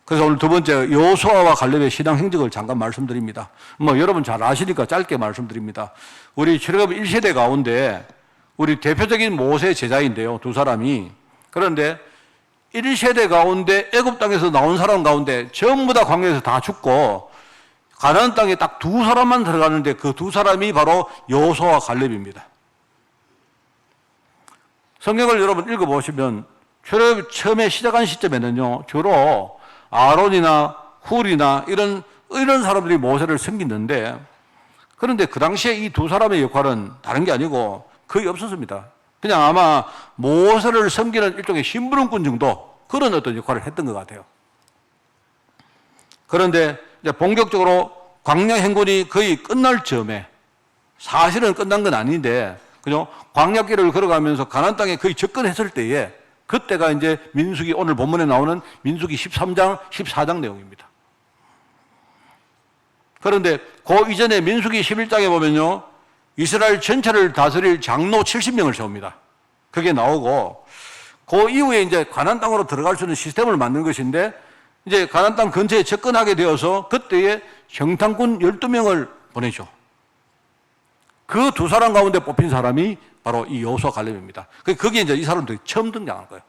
그래서 오늘 두 번째 여호수아와 갈렙의 신앙 행적을 잠깐 말씀드립니다. 여러분 잘 아시니까 짧게 말씀드립니다. 우리 출애굽 1세대 가운데 우리 대표적인 모세 제자인데요. 두 사람이. 그런데 1세대 가운데 애굽 땅에서 나온 사람 가운데 전부 다 광야에서 다 죽고 가나안 땅에 딱 두 사람만 들어가는데 그 두 사람이 바로 여호수아와 갈렙입니다. 성경을 여러분 읽어보시면 출애굽 처음에 시작한 시점에는요, 주로 아론이나 훌이나 이런 사람들이 모세를 섬기는데, 그런데 그 당시에 이 두 사람의 역할은 다른 게 아니고 거의 없었습니다. 그냥 아마 모세를 섬기는 일종의 심부름꾼 정도, 그런 어떤 역할을 했던 것 같아요. 그런데 이제 본격적으로 광야 행군이 거의 끝날 즈음에, 사실은 끝난 건 아닌데, 그죠? 광야길을 걸어가면서 가나안 땅에 거의 접근했을 때에, 그때가 이제 민수기, 오늘 본문에 나오는 민수기 13장, 14장 내용입니다. 그런데 그 이전에 민수기 11장에 보면요, 이스라엘 전체를 다스릴 장로 70명을 세웁니다. 그게 나오고, 그 이후에 이제 가나안 땅으로 들어갈 수 있는 시스템을 만든 것인데, 이제 가나안 땅 근처에 접근하게 되어서 그때에 정탐꾼 12명을 보내죠. 그 두 사람 가운데 뽑힌 사람이 바로 이 여호수아 갈렙입니다. 거기에 이제 이 사람들이 처음 등장한 거예요.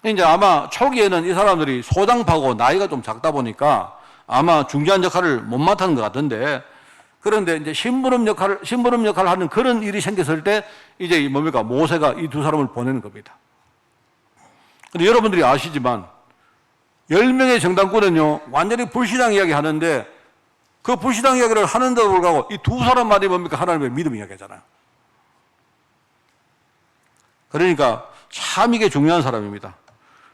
이제 아마 초기에는 이 사람들이 소장파고 나이가 좀 작다 보니까 아마 중요한 역할을 못 맡았는 것 같은데, 그런데 이제 심부름 역할을 하는 그런 일이 생겼을 때 이제 뭡니까? 모세가 이 두 사람을 보내는 겁니다. 근데 여러분들이 아시지만 10명의 정탐꾼은요, 완전히 불신앙 이야기 하는데 그 불신앙 이야기를 하는데도 불구하고 이 두 사람만이 뭡니까? 하나님의 믿음 이야기 하잖아요. 그러니까 참 이게 중요한 사람입니다.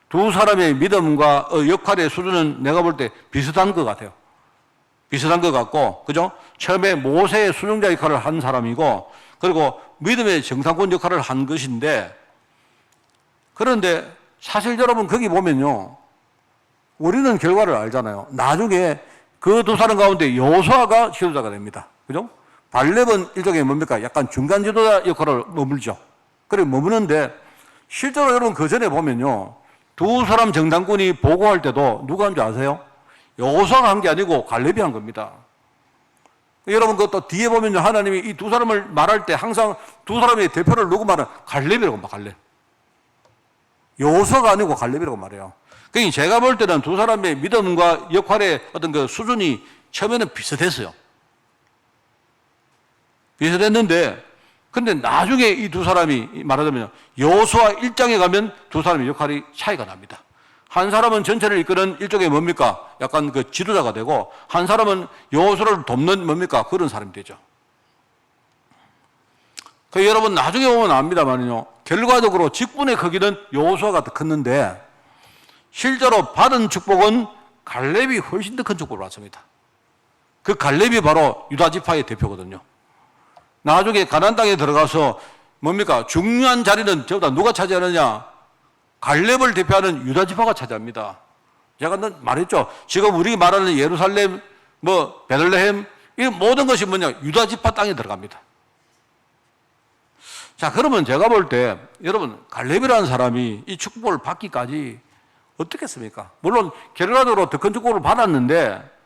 두 사람의 믿음과 역할의 수준은 내가 볼 때 비슷한 것 같아요. 비슷한 것 같고, 그죠? 처음에 모세의 수종자 역할을 한 사람이고, 그리고 믿음의 정탐꾼 역할을 한 것인데, 그런데 사실 여러분 거기 보면요, 우리는 결과를 알잖아요. 나중에 그 두 사람 가운데 여호수아가 지도자가 됩니다. 그죠? 발렙은 일종의 뭡니까? 약간 중간 지도자 역할을 머물죠. 그래 머무는데, 실제로 여러분 그 전에 보면요, 두 사람 정탐꾼이 보고할 때도 누가 한 줄 아세요? 여호수아가 한 게 아니고 갈렙이 한 겁니다. 여러분 그것도 뒤에 보면요, 하나님이 이 두 사람을 말할 때 항상 두 사람의 대표를 누구 말하는 갈렙이라고 말, 갈렙. 여호수아가 아니고 갈렙이라고 말해요. 그러니까 제가 볼 때는 두 사람의 믿음과 역할의 어떤 그 수준이 처음에는 비슷했어요. 비슷했는데, 근데 나중에 이 두 사람이 말하자면 여호수아 1장에 가면 두 사람의 역할이 차이가 납니다. 한 사람은 전체를 이끄는 일종의 뭡니까? 약간 그 지도자가 되고, 한 사람은 여호수아를 돕는 뭡니까? 그런 사람이 되죠. 그 여러분 나중에 보면 압니다만요, 결과적으로 직분의 크기는 여호수아가 더 컸는데 실제로 받은 축복은 갈렙이 훨씬 더 큰 축복을 받습니다. 그 갈렙이 바로 유다 지파의 대표거든요. 나중에 가나안 땅에 들어가서 뭡니까? 중요한 자리는 저보다 누가 차지하느냐? 갈렙을 대표하는 유다 지파가 차지합니다. 제가 말했죠. 지금 우리 말하는 예루살렘, 베들레헴, 이 모든 것이 뭐냐? 유다 지파 땅에 들어갑니다. 자, 그러면 제가 볼 때 여러분 갈렙이라는 사람이 이 축복을 받기까지 어떻겠습니까? 물론 결과적으로 더 큰 축복을 받았는데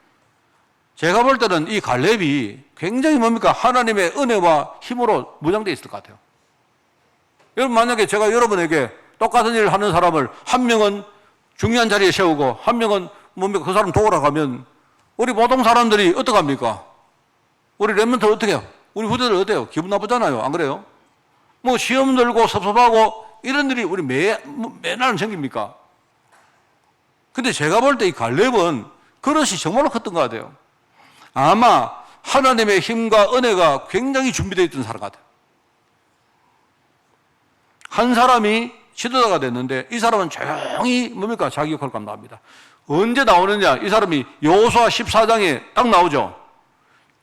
제가 볼 때는 이 갈렙이 굉장히 뭡니까? 하나님의 은혜와 힘으로 무장되어 있을 것 같아요. 여러분 만약에 제가 여러분에게 똑같은 일을 하는 사람을 한 명은 중요한 자리에 세우고 한 명은 뭡니까? 그 사람 도우러 가면 우리 보통 사람들이 어떡합니까? 우리 랩런트 어떻게 해요? 우리 후대들 어때요? 기분 나쁘잖아요. 안 그래요? 시험 들고 섭섭하고 이런 일이 우리 매날 생깁니까? 근데 제가 볼 때 이 갈렙은 그릇이 정말로 컸던 것 같아요. 아마 하나님의 힘과 은혜가 굉장히 준비되어 있던 사람 같아요. 한 사람이 지도자가 됐는데 이 사람은 조용히 뭡니까? 자기 역할을 감당합니다. 언제 나오느냐? 이 사람이 여호수아 14장에 딱 나오죠.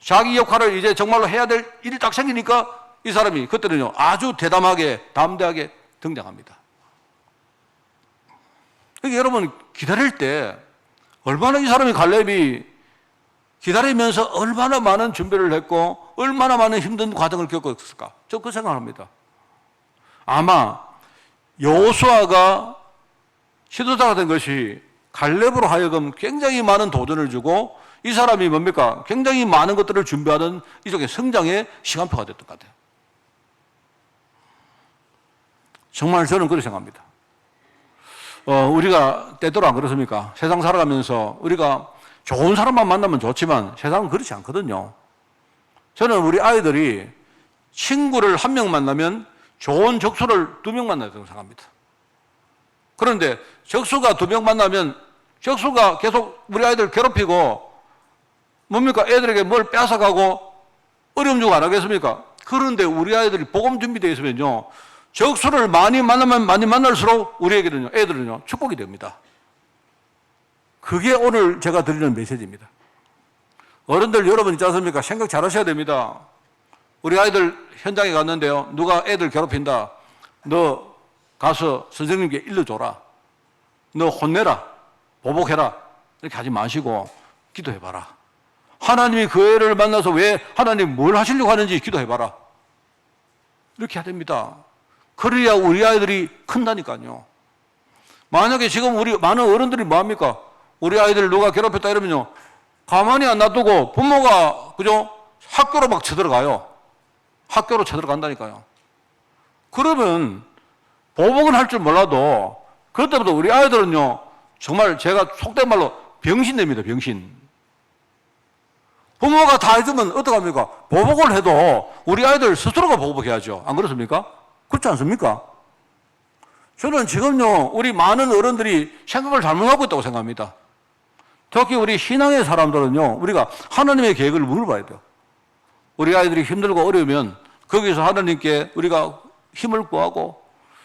자기 역할을 이제 정말로 해야 될 일이 딱 생기니까 이 사람이 그때는요 아주 대담하게 담대하게 등장합니다. 그러니까 여러분 기다릴 때 얼마나 이 사람이 갈렙이 기다리면서 얼마나 많은 준비를 했고 얼마나 많은 힘든 과정을 겪었을까? 저 그 생각을 합니다. 아마 여호수아가 지도자가 된 것이 갈렙으로 하여금 굉장히 많은 도전을 주고 이 사람이 뭡니까? 굉장히 많은 것들을 준비하는 이쪽의 성장의 시간표가 됐던 것 같아요. 정말 저는 그렇게 생각합니다. 우리가 때때로 안 그렇습니까? 세상 살아가면서 우리가 좋은 사람만 만나면 좋지만 세상은 그렇지 않거든요. 저는 우리 아이들이 친구를 한 명 만나면 좋은 적수를 2명 만나야 된다고 생각합니다. 그런데 적수가 2명 만나면 적수가 계속 우리 아이들 괴롭히고 뭡니까? 애들에게 뭘 뺏어가고 어려움 주고 안 하겠습니까? 그런데 우리 아이들이 복음 준비되어 있으면요 적수를 많이 만나면 많이 만날수록 우리에게는요 애들은요 축복이 됩니다. 그게 오늘 제가 드리는 메시지입니다. 어른들 여러분 있지 않습니까? 생각 잘 하셔야 됩니다. 우리 아이들 현장에 갔는데요. 누가 애들 괴롭힌다. 너 가서 선생님께 일러줘라. 너 혼내라. 보복해라. 이렇게 하지 마시고 기도해봐라. 하나님이 그 애를 만나서 왜 하나님 뭘 하시려고 하는지 기도해봐라. 이렇게 해야 됩니다. 그래야 우리 아이들이 큰다니까요. 만약에 지금 우리 많은 어른들이 뭐합니까? 우리 아이들 누가 괴롭혔다 이러면요. 가만히 안 놔두고 부모가, 그죠? 학교로 막 쳐들어가요. 학교로 쳐들어간다니까요. 그러면 보복은 할 줄 몰라도 그때부터 우리 아이들은요. 정말 제가 속된 말로 병신됩니다. 병신. 부모가 다 해주면 어떡합니까? 보복을 해도 우리 아이들 스스로가 보복해야죠. 안 그렇습니까? 그렇지 않습니까? 저는 지금요. 우리 많은 어른들이 생각을 잘못하고 있다고 생각합니다. 특히 우리 신앙의 사람들은요. 우리가 하나님의 계획을 물어봐야 돼요. 우리 아이들이 힘들고 어려우면 거기서 하나님께 우리가 힘을 구하고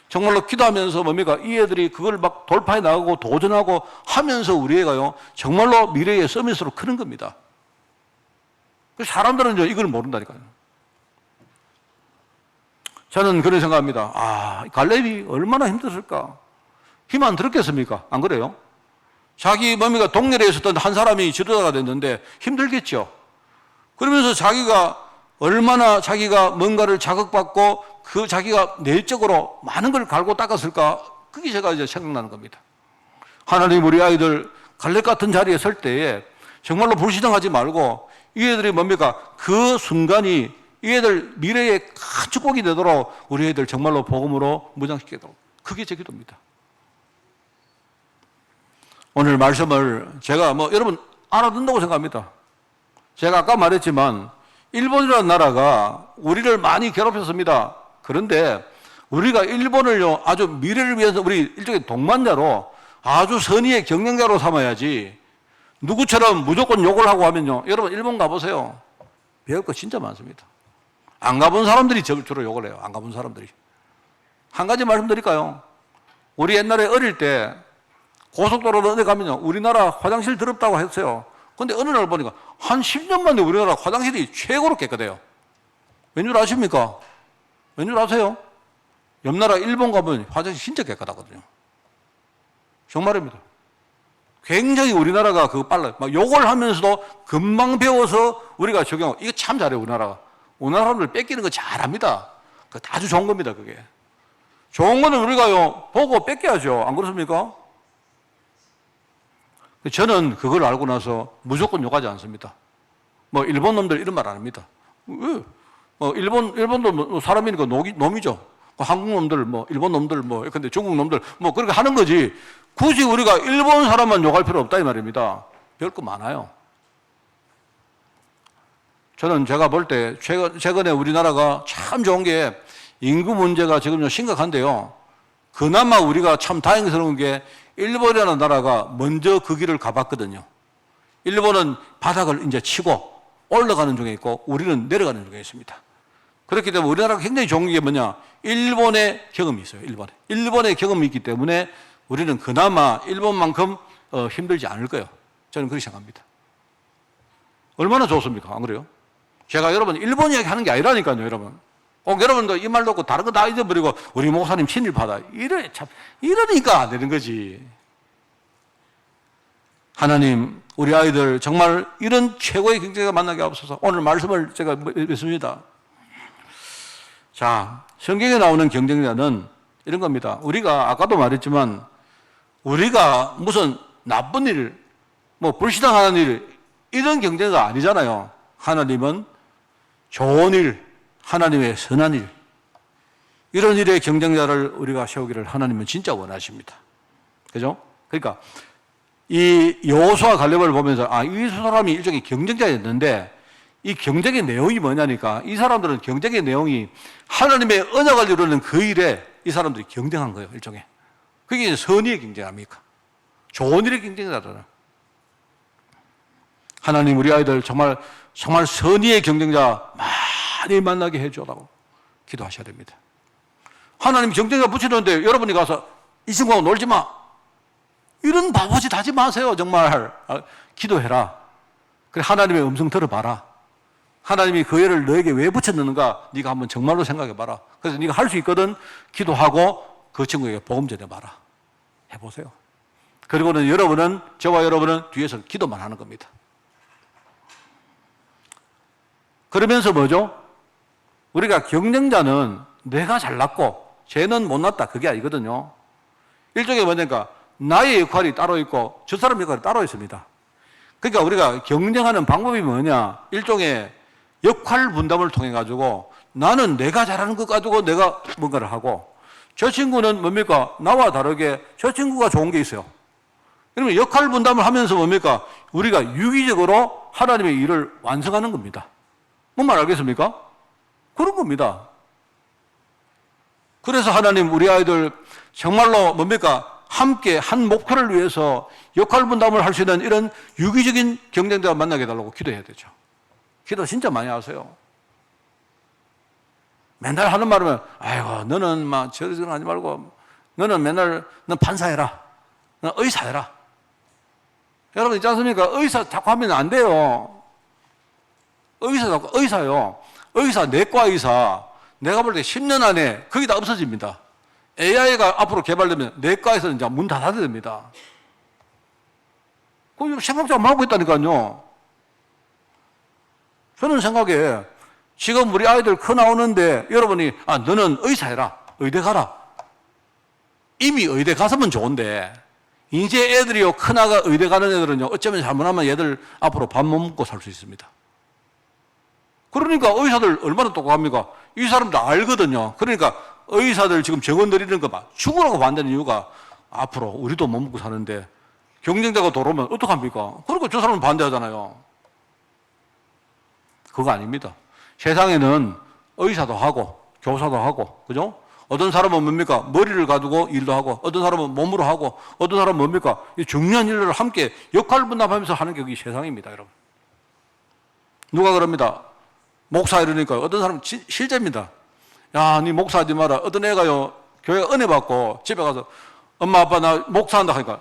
정말로 기도하면서 뭡니까? 이 애들이 그걸 막 돌파해 나가고 도전하고 하면서 우리 애가요. 정말로 미래의 서밋으로 크는 겁니다. 사람들은요. 이걸 모른다니까요. 저는 그런 생각합니다. 갈렙이 얼마나 힘들었을까? 힘 안 들었겠습니까? 안 그래요? 자기 뭡니까? 동네에 있었던 한 사람이 지도자가 됐는데 힘들겠죠. 그러면서 자기가 얼마나 자기가 뭔가를 자극받고 그 자기가 내적으로 많은 걸 갈고 닦았을까? 그게 제가 이제 생각나는 겁니다. 하나님 우리 아이들 갈렙 같은 자리에 설 때에 정말로 불신앙하지 말고 이 애들이 뭡니까? 그 순간이 이 애들 미래에 큰 축복이 되도록 우리 애들 정말로 복음으로 무장시키도록. 그게 제 기도입니다. 오늘 말씀을 제가 여러분 알아듣는다고 생각합니다. 제가 아까 말했지만 일본이라는 나라가 우리를 많이 괴롭혔습니다. 그런데 우리가 일본을요 아주 미래를 위해서 우리 일종의 동반자로 아주 선의의 경영자로 삼아야지 누구처럼 무조건 욕을 하고 하면요. 여러분 일본 가보세요. 배울 거 진짜 많습니다. 안 가본 사람들이 주로 욕을 해요. 안 가본 사람들이. 한 가지 말씀드릴까요? 우리 옛날에 어릴 때 고속도로로 어디 가면요. 우리나라 화장실 더럽다고 했어요. 근데 어느 날 보니까 한 10년 만에 우리나라 화장실이 최고로 깨끗해요. 왠줄 아십니까? 왠줄 아세요? 옆 나라 일본 가면 화장실 진짜 깨끗하거든요. 정말입니다. 굉장히 우리나라가 그거 빨라요. 막 욕을 하면서도 금방 배워서 우리가 적용하고, 이거 참 잘해요, 우리나라가. 우리나라 사람들 뺏기는 거 잘합니다. 그거 아주 좋은 겁니다, 그게. 좋은 거는 우리가요, 보고 뺏겨야죠. 안 그렇습니까? 저는 그걸 알고 나서 무조건 욕하지 않습니다. 뭐, 일본 놈들 이런 말 안 합니다. 왜? 일본도 뭐 사람이니까 놈이죠. 한국 놈들, 뭐, 일본 놈들, 뭐, 근데 중국 놈들, 뭐, 그렇게 하는 거지. 굳이 우리가 일본 사람만 욕할 필요 없다, 이 말입니다. 별 거 많아요. 저는 제가 볼 때, 최근에 우리나라가 참 좋은 게 인구 문제가 지금 좀 심각한데요. 그나마 우리가 참 다행스러운 게 일본이라는 나라가 먼저 그 길을 가봤거든요. 일본은 바닥을 이제 치고 올라가는 중에 있고 우리는 내려가는 중에 있습니다. 그렇기 때문에 우리나라가 굉장히 좋은 게 뭐냐? 일본의 경험이 있어요. 일본의 경험이 있기 때문에 우리는 그나마 일본만큼 힘들지 않을 거예요. 저는 그렇게 생각합니다. 얼마나 좋습니까? 안 그래요? 제가 여러분 일본 이야기 하는 게 아니라니까요, 여러분. 꼭 여러분도 이 말 듣고 다른 거 다 잊어버리고 우리 목사님 친일파다. 이러니까 안 되는 거지. 하나님, 우리 아이들 정말 이런 최고의 경쟁자가 만나게 하옵소서. 오늘 말씀을 제가 읽습니다. 자, 성경에 나오는 경쟁자는 이런 겁니다. 우리가 아까도 말했지만 우리가 무슨 나쁜 일, 뭐 불신앙하는 일 이런 경쟁자가 아니잖아요. 하나님은 좋은 일, 하나님의 선한 일, 이런 일의 경쟁자를 우리가 세우기를 하나님은 진짜 원하십니다. 그죠? 그러니까 이 여호수아 갈렙을 보면서 이 사람이 일종의 경쟁자였는데 이 경쟁의 내용이 뭐냐니까 이 사람들은 경쟁의 내용이 하나님의 언약을 이루는 그 일에 이 사람들이 경쟁한 거예요, 일종의. 그게 선의의 경쟁 아닙니까? 좋은 일의 경쟁자잖아요. 하나님 우리 아이들 정말 선의의 경쟁자 많이 만나게 해줘라고 기도하셔야 됩니다. 하나님 경쟁자 붙이는데 여러분이 가서 이 친구하고 놀지 마. 이런 바보짓 하지 마세요, 정말. 기도해라. 그래, 하나님의 음성 들어봐라. 하나님이 그 애를 너에게 왜 붙였는가 네가 한번 정말로 생각해봐라. 그래서 네가 할 수 있거든 기도하고 그 친구에게 복음 전해봐라. 해보세요. 그리고는 저와 여러분은 뒤에서 기도만 하는 겁니다. 그러면서 뭐죠? 우리가 경쟁자는 내가 잘났고 쟤는 못났다 그게 아니거든요. 일종의 뭐냐니까 나의 역할이 따로 있고 저 사람 역할이 따로 있습니다. 그러니까 우리가 경쟁하는 방법이 뭐냐? 일종의 역할 분담을 통해 가지고 나는 내가 잘하는 것 가지고 내가 뭔가를 하고 저 친구는 뭡니까? 나와 다르게 저 친구가 좋은 게 있어요. 그러면 역할 분담을 하면서 뭡니까? 우리가 유기적으로 하나님의 일을 완성하는 겁니다. 뭔 말 알겠습니까? 그런 겁니다. 그래서 하나님 우리 아이들 정말로 뭡니까? 함께 한 목표를 위해서 역할 분담을 할 수 있는 이런 유기적인 경쟁자가 만나게 해달라고 기도해야 되죠. 기도 진짜 많이 하세요. 맨날 하는 말은 아이고 너는 막 저런 하지 말고 너는 맨날 넌 판사해라. 넌 의사해라. 여러분 있지 않습니까? 의사 자꾸 하면 안 돼요. 의사요. 의사, 내과 의사. 내가 볼 때 10년 안에 거의 다 없어집니다. AI가 앞으로 개발되면 내과에서 이제 문 닫아야 됩니다. 그거 생각도 안 하고 있다니까요. 저는 생각에 지금 우리 아이들 커 나오는데 여러분이 너는 의사해라. 의대 가라. 이미 의대 갔으면 좋은데 이제 애들이요 크나가 의대 가는 애들은요 어쩌면 잘못하면 얘들 앞으로 밥 못 먹고 살 수 있습니다. 그러니까 의사들 얼마나 똑똑합니까? 이 사람들 알거든요. 그러니까 의사들 지금 정원 들이는 거 봐. 죽으라고 반대하는 이유가 앞으로 우리도 못 먹고 사는데 경쟁자가 들어오면 어떡합니까? 그러니까 저 사람은 반대하잖아요. 그거 아닙니다. 세상에는 의사도 하고 교사도 하고 그죠? 어떤 사람은 뭡니까? 머리를 가지고 일도 하고 어떤 사람은 몸으로 하고 어떤 사람은 뭡니까? 이 중요한 일을 함께 역할 분담하면서 하는 게 여기 세상입니다, 여러분. 누가 그럽니다. 목사 이러니까 어떤 사람은 실제입니다. 야, 니 목사하지 마라. 어떤 애가요 교회가 은혜 받고 집에 가서 엄마 아빠 나 목사한다 하니까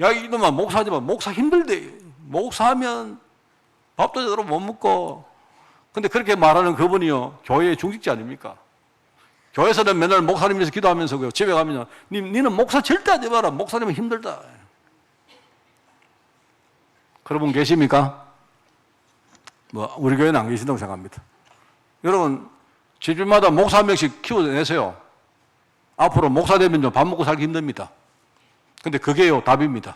야 이놈아 목사하지 마. 목사 힘들대. 목사하면 밥도 제대로 못 먹고. 근데 그렇게 말하는 그분이요, 교회의 중직자 아닙니까? 교회에서는 맨날 목사님에서 기도하면서고요, 집에 가면요, 니는 목사 절대 하지 마라. 목사님은 힘들다. 그런 분 계십니까? 뭐 우리 교회는 안 계신다고 생각합니다. 여러분, 집집마다 목사 한 명씩 키워내세요. 앞으로 목사 되면 밥 먹고 살기 힘듭니다. 근데 그게요, 답입니다.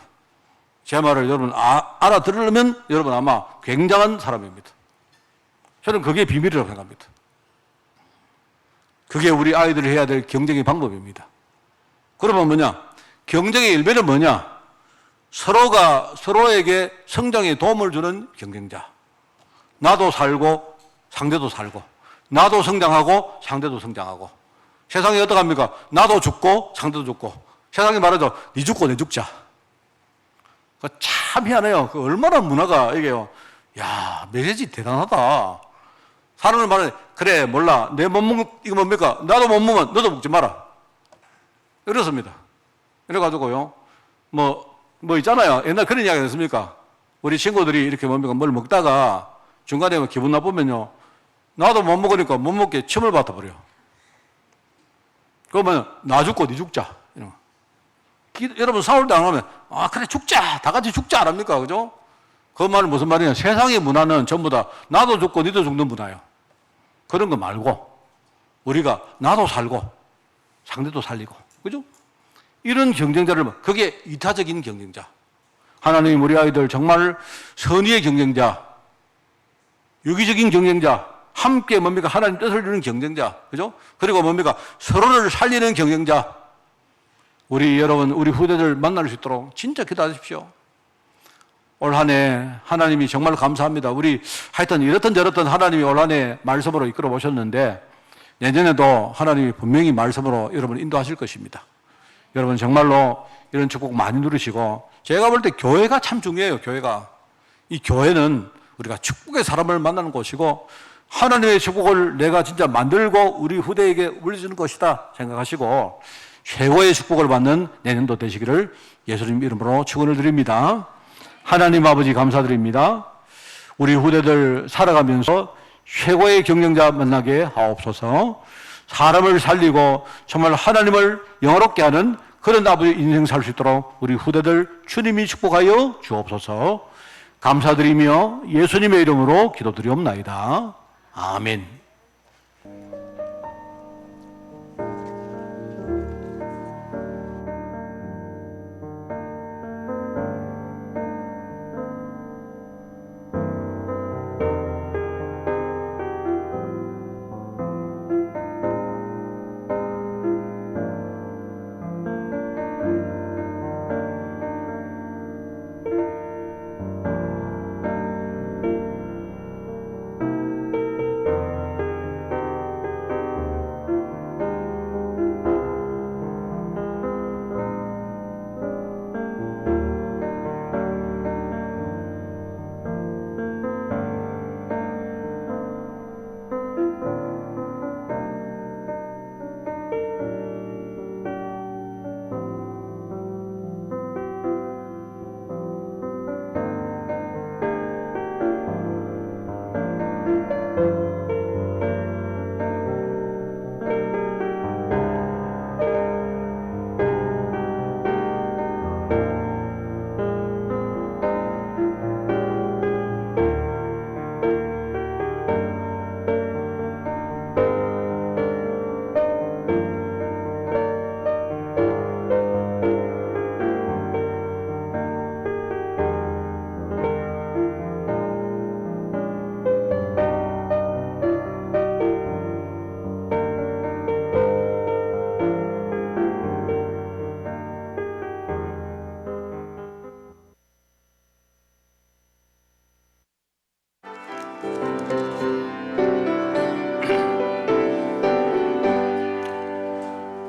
제 말을 여러분 알아들으려면 여러분 아마 굉장한 사람입니다. 저는 그게 비밀이라고 생각합니다. 그게 우리 아이들이 해야 될 경쟁의 방법입니다. 그러면 뭐냐? 경쟁의 일배는 뭐냐? 서로가 서로에게 성장에 도움을 주는 경쟁자. 나도 살고 상대도 살고, 나도 성장하고 상대도 성장하고. 세상이 어떡합니까? 나도 죽고 상대도 죽고. 세상이 말하죠, 니 죽고 내 죽자. 참 희한해요. 얼마나 문화가 이게요. 야, 메시지 대단하다. 사람을 말해, 그래, 몰라. 내 못 먹는, 이거 뭡니까? 나도 못 먹으면 너도 먹지 마라. 이렇습니다. 이래가지고요. 뭐 있잖아요. 옛날 그런 이야기 했습니까? 우리 친구들이 이렇게 뭡니까? 뭘 먹다가 중간에 기분 나쁘면요, 나도 못 먹으니까 못 먹게 침을 뱉어버려. 그러면 나 죽고 니 죽자. 이런 거. 여러분 싸울 때 안 하면, 아, 그래, 죽자. 다 같이 죽자. 안 합니까? 그죠? 그 말은 무슨 말이냐? 세상의 문화는 전부 다 나도 죽고 니도 죽는 문화예요. 그런 거 말고, 우리가 나도 살고, 상대도 살리고. 그죠? 이런 경쟁자를, 그게 이타적인 경쟁자. 하나님 우리 아이들 정말 선의의 경쟁자, 유기적인 경쟁자, 함께 뭡니까? 하나님 뜻을 이루는 경쟁자. 그죠? 그리고 뭡니까? 서로를 살리는 경쟁자. 우리 여러분, 우리 후대들 만날 수 있도록 진짜 기도하십시오. 올 한 해 하나님이 정말 감사합니다. 우리 하여튼 이렇든 저렇든 하나님이 올 한 해 말씀으로 이끌어 보셨는데, 내년에도 하나님이 분명히 말씀으로 여러분 인도하실 것입니다. 여러분 정말로 이런 축복 많이 누리시고, 제가 볼 때 교회가 참 중요해요. 교회가. 이 교회는 우리가 축복의 사람을 만나는 곳이고, 하나님의 축복을 내가 진짜 만들고 우리 후대에게 물려주는 것이다 생각하시고, 최고의 축복을 받는 내년도 되시기를 예수님 이름으로 축원을 드립니다. 하나님 아버지 감사드립니다. 우리 후대들 살아가면서 최고의 경쟁자 만나게 하옵소서. 사람을 살리고 정말 하나님을 영화롭게 하는 그런 아버지 인생 살 수 있도록 우리 후대들 주님이 축복하여 주옵소서. 감사드리며 예수님의 이름으로 기도드리옵나이다. 아멘.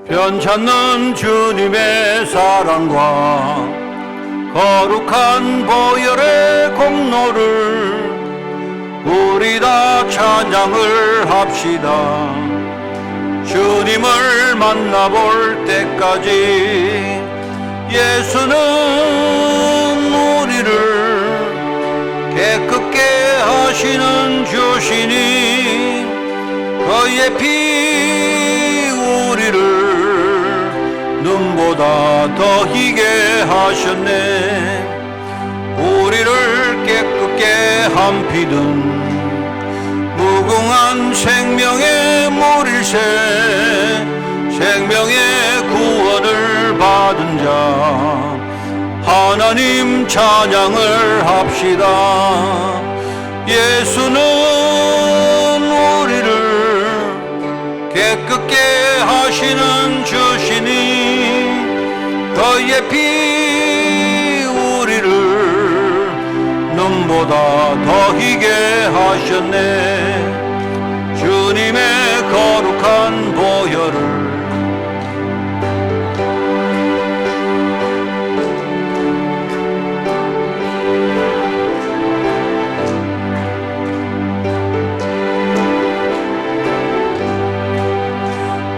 변찮는 주님의 사랑과 거룩한 보혈의 공로를 우리 다 찬양을 합시다. 주님을 만나볼 때까지 예수는 우리를 하시는 주시니 그의 피 우리를 눈보다 더 희게 하셨네. 우리를 깨끗게 한 피든 무궁한 생명의 물일새 생명의 구원을 받은 자 하나님 찬양을 합시다. 예수는 우리를 깨끗게 하시는 주시니 그의 피 우리를 눈보다 더 희게 하셨네. 주님의 거룩한 보혈을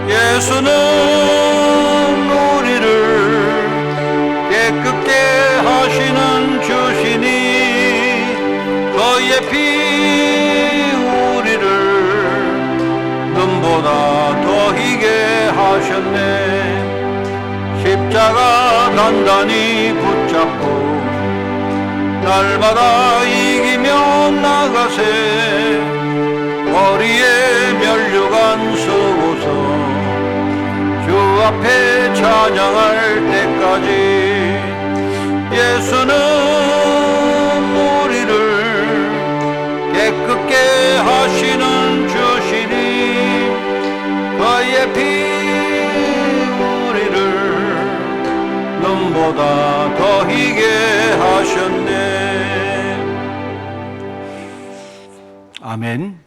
예수는 우리를 깨끗게 하시는 주시니 그의 피 우리를 눈보다 더 희게 하셨네. 십자가 단단히 붙잡고 날마다 이기며 나가세. 머리에 면류관 쓰고서 주 앞에 찬양할 때까지 예수는 우리를 깨끗게 하시는 주시니 그의 피 우리를 눈보다 더 희게 하셨네. 아멘.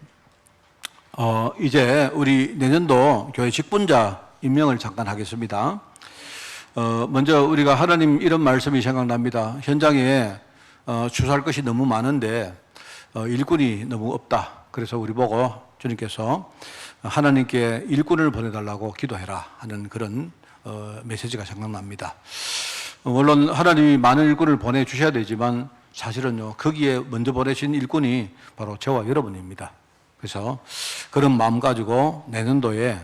이제 우리 내년도 교회 직분자 임명을 잠깐 하겠습니다. 먼저 우리가 하나님 이런 말씀이 생각납니다. 현장에 추수할 것이 너무 많은데 일꾼이 너무 없다. 그래서 우리 보고 주님께서 하나님께 일꾼을 보내달라고 기도해라 하는 그런 메시지가 생각납니다. 물론 하나님이 많은 일꾼을 보내주셔야 되지만 사실은요, 거기에 먼저 보내신 일꾼이 바로 저와 여러분입니다. 그래서 그런 마음 가지고 내년도에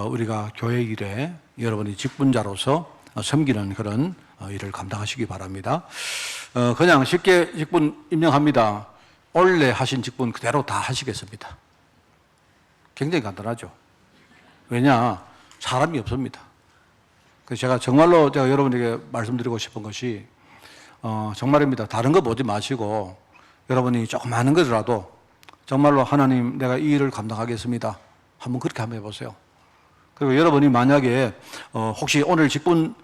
우리가 교회 일에 여러분이 직분자로서 섬기는 그런 일을 감당하시기 바랍니다. 그냥 쉽게 직분 임명합니다. 원래 하신 직분 그대로 다 하시겠습니다. 굉장히 간단하죠. 왜냐? 사람이 없습니다. 그래서 제가 정말로 제가 여러분에게 말씀드리고 싶은 것이 정말입니다. 다른 거 보지 마시고 여러분이 조금 많은 것이라도 정말로 하나님 내가 이 일을 감당하겠습니다. 한번 그렇게 한번 해보세요. 그리고 여러분이 만약에 혹시 오늘 직분